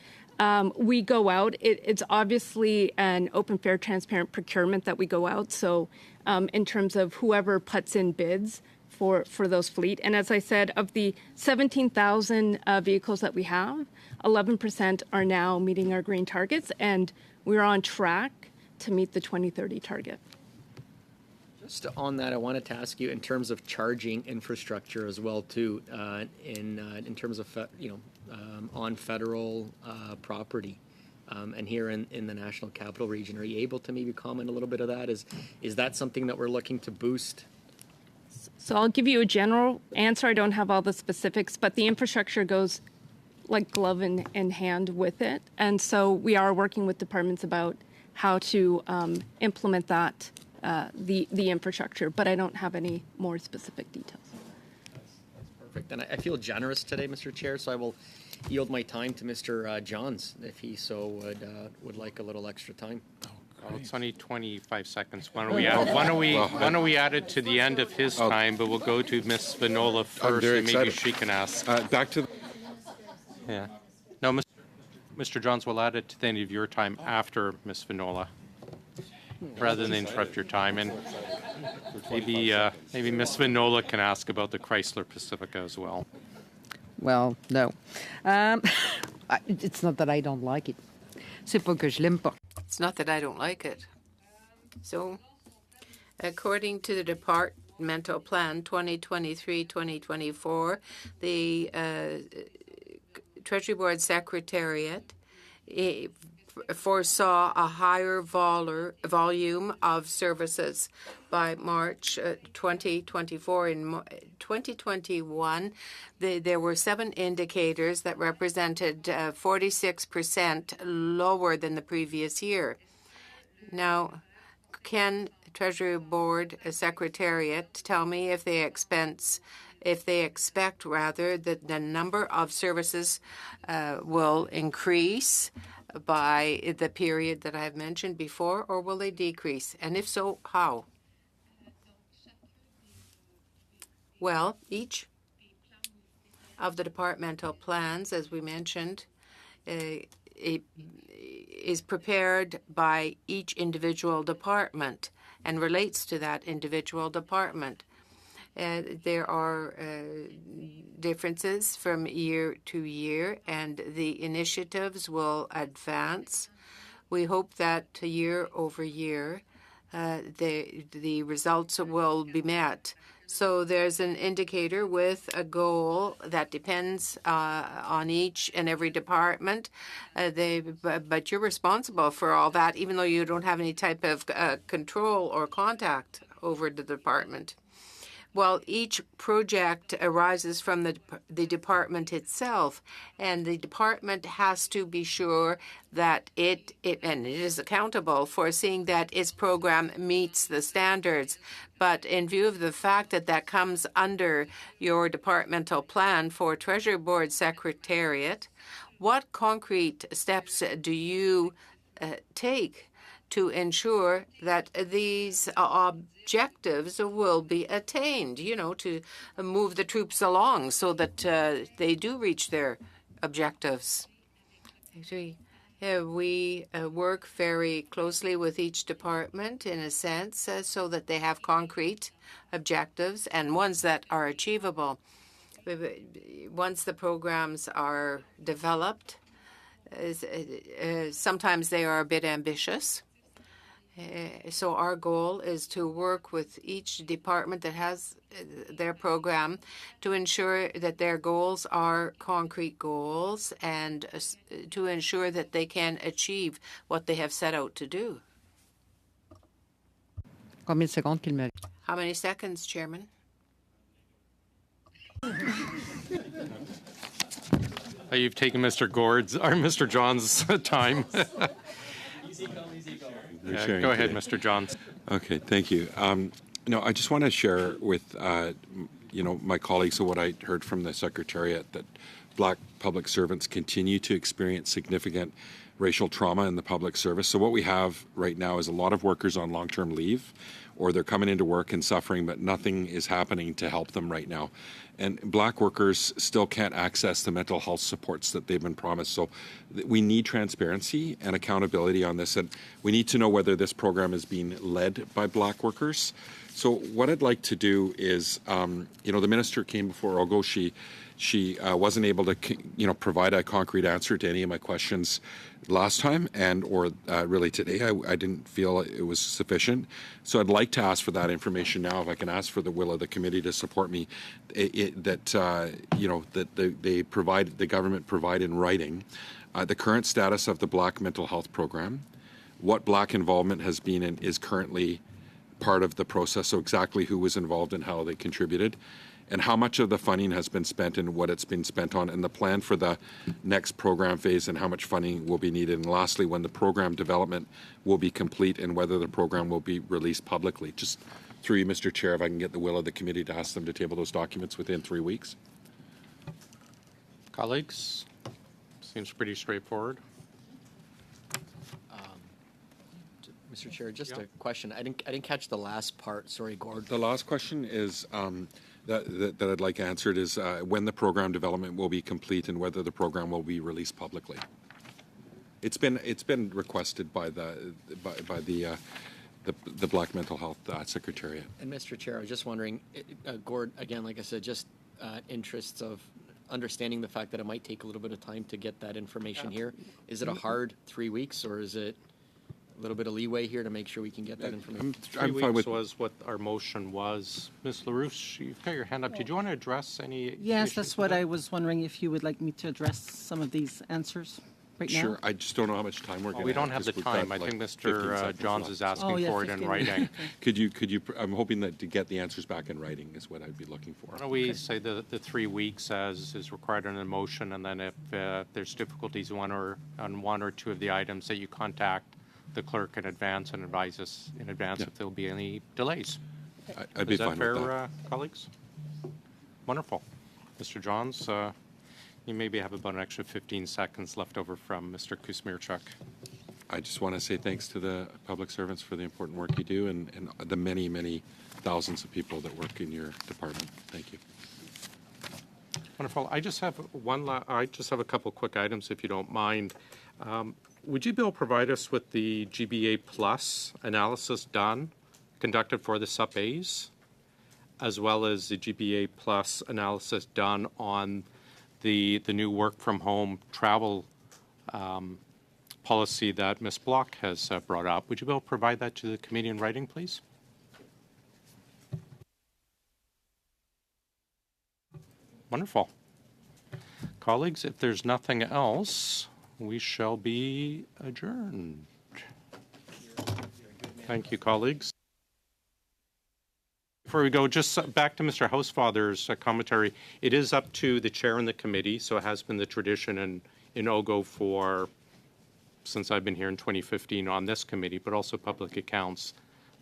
we go out. It's obviously an open, fair, transparent procurement that we go out. So in terms of whoever puts in bids for those fleet. And as I said, of the 17,000 vehicles that we have, 11% are now meeting our green targets, and we're on track to meet the 2030 target. Just on that, I wanted to ask you in terms of charging infrastructure as well too, in terms of on federal property, and here in the National Capital Region. Are you able to maybe comment a little bit of that? Is that something that we're looking to boost? So I'll give you a general answer. I don't have all the specifics, but the infrastructure goes like glove in hand with it. And so we are working with departments about how to implement that, the infrastructure, but I don't have any more specific details. That's perfect. And I feel generous today, Mr. Chair, so I will yield my time to Mr. Johns if he so would like a little extra time. Well, it's only 25 seconds. Why don't we add it to the end of his time, but we'll go to Ms. Vinola first, and maybe she can ask. Back to. Yeah. No, Mr. Johns will add it to the end of your time after Ms. Vinola, rather than interrupt your time. And maybe Ms. Vinola can ask about the Chrysler Pacifica as well. Well, no. It's not that I don't like it. C'est pas que je l'aime pas. It's not that I don't like it. So, according to the departmental plan 2023-2024, the Treasury Board Secretariat foresaw a higher volume of services by March 2024. In 2021, there were 7 indicators that represented 46% lower than the previous year. Now, can Treasury Board Secretariat tell me if they expect that the number of services will increase by the period that I've mentioned before, or will they decrease? And if so, how? Well, each of the departmental plans, as we mentioned, is prepared by each individual department and relates to that individual department. There are differences from year to year, and the initiatives will advance. We hope that year over year, the results will be met. So there's an indicator with a goal that depends on each and every department. But you're responsible for all that, even though you don't have any type of control or contact over the department. Well, each project arises from the department itself, and the department has to be sure that it is accountable for seeing that its program meets the standards. But in view of the fact that that comes under your departmental plan for Treasury Board Secretariat, what concrete steps do you take to ensure that these objectives will be attained, to move the troops along so that they do reach their objectives? We work very closely with each department, in a sense, so that they have concrete objectives and ones that are achievable. Once the programs are developed, sometimes they are a bit ambitious. So our goal is to work with each department that has their program to ensure that their goals are concrete goals and to ensure that they can achieve what they have set out to do. How many seconds, Chairman? You've taken Mr. John's time. Easy go. Yeah, go ahead, Mr. Johns. Okay, thank you. I just want to share with my colleagues what I heard from the Secretariat, that Black public servants continue to experience significant racial trauma in the public service. So what we have right now is a lot of workers on long-term leave, or they're coming into work and suffering, but nothing is happening to help them right now. And Black workers still can't access the mental health supports that they've been promised. So we need transparency and accountability on this. And we need to know whether this program is being led by Black workers. So what I'd like to do is, the minister came before Ogoshi She wasn't able to, provide a concrete answer to any of my questions last time, or really today. I didn't feel it was sufficient. So I'd like to ask for that information now. If I can ask for the will of the committee to support me, that the government provide in writing the current status of the Black mental health program, what Black involvement has been and is currently part of the process, so exactly who was involved and how they contributed, and how much of the funding has been spent and what it's been spent on, and the plan for the next program phase and how much funding will be needed. And lastly, when the program development will be complete and whether the program will be released publicly. Just through you, Mr. Chair, if I can get the will of the committee to ask them to table those documents within 3 weeks. Colleagues, seems pretty straightforward. Mr. Chair, just a question. I didn't catch the last part. Sorry, Gord. The last question is that I'd like answered is when the program development will be complete and whether the program will be released publicly. It's been requested by the Black Mental Health Secretariat. And Mr. Chair, I was just wondering, Gord, again, like I said, just interests of understanding the fact that it might take a little bit of time to get that information here. Is it a hard 3 weeks, or is it a little bit of leeway here to make sure we can get that information? 3 weeks was what our motion was. Ms. LaRouche, you've got your hand up. Did you want to address any Yes, issues that's with what that? I was wondering, if you would like me to address some of these answers right now. Sure. I just don't know how much time we're going to have. We don't have the 'cause we've got, time. I think like, 15 Mr. seconds Johns left. is asking for it in 15 writing. Could you? I'm hoping that to get the answers back in writing is what I'd be looking for. Why don't we say the 3 weeks as is required in a motion, and then if there's difficulties on one or two of the items, that you contact the clerk in advance and advise us in advance if there'll be any delays. I'd be Is that fine fair, with that. colleagues? Wonderful. Mr. Johns, you maybe have about an extra 15 seconds left over from Mr. Kuzmierczuk. I just want to say thanks to the public servants for the important work you do and the many, many thousands of people that work in your department. Thank you. Wonderful. I just have a couple quick items, if you don't mind. Would you be able to provide us with the GBA Plus analysis conducted for the SUP-As, as well as the GBA Plus analysis done on the new work-from-home travel policy that Ms. Block has brought up? Would you be able to provide that to the committee in writing, please? Wonderful. Colleagues, if there's nothing else, we shall be adjourned. Thank you, colleagues. Before we go, just back to Mr. Housefather's commentary. It is up to the chair and the committee, so it has been the tradition in OGO since I've been here in 2015 on this committee, but also public accounts,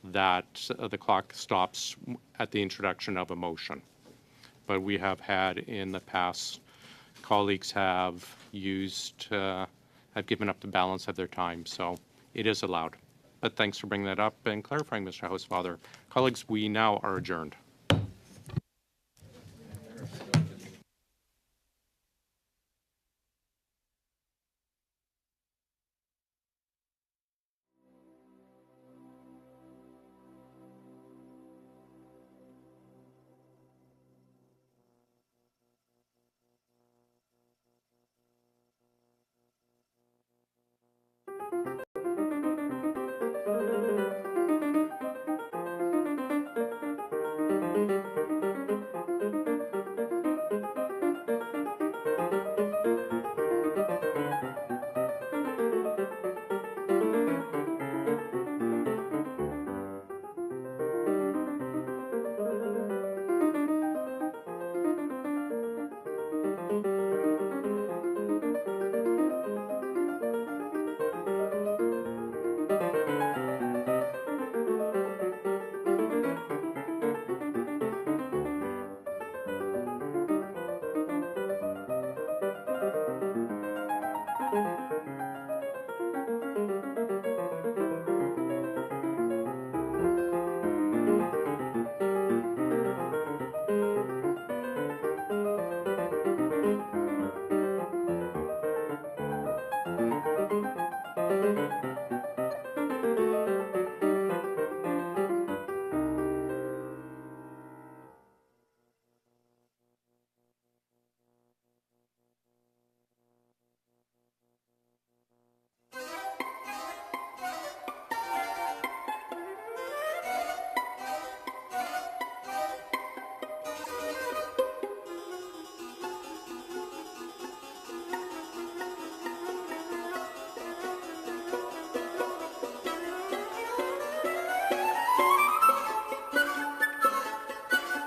that the clock stops at the introduction of a motion. But we have had in the past, colleagues have given up the balance of their time, so it is allowed. But thanks for bringing that up and clarifying, Mr. Housefather. Colleagues, we now are adjourned.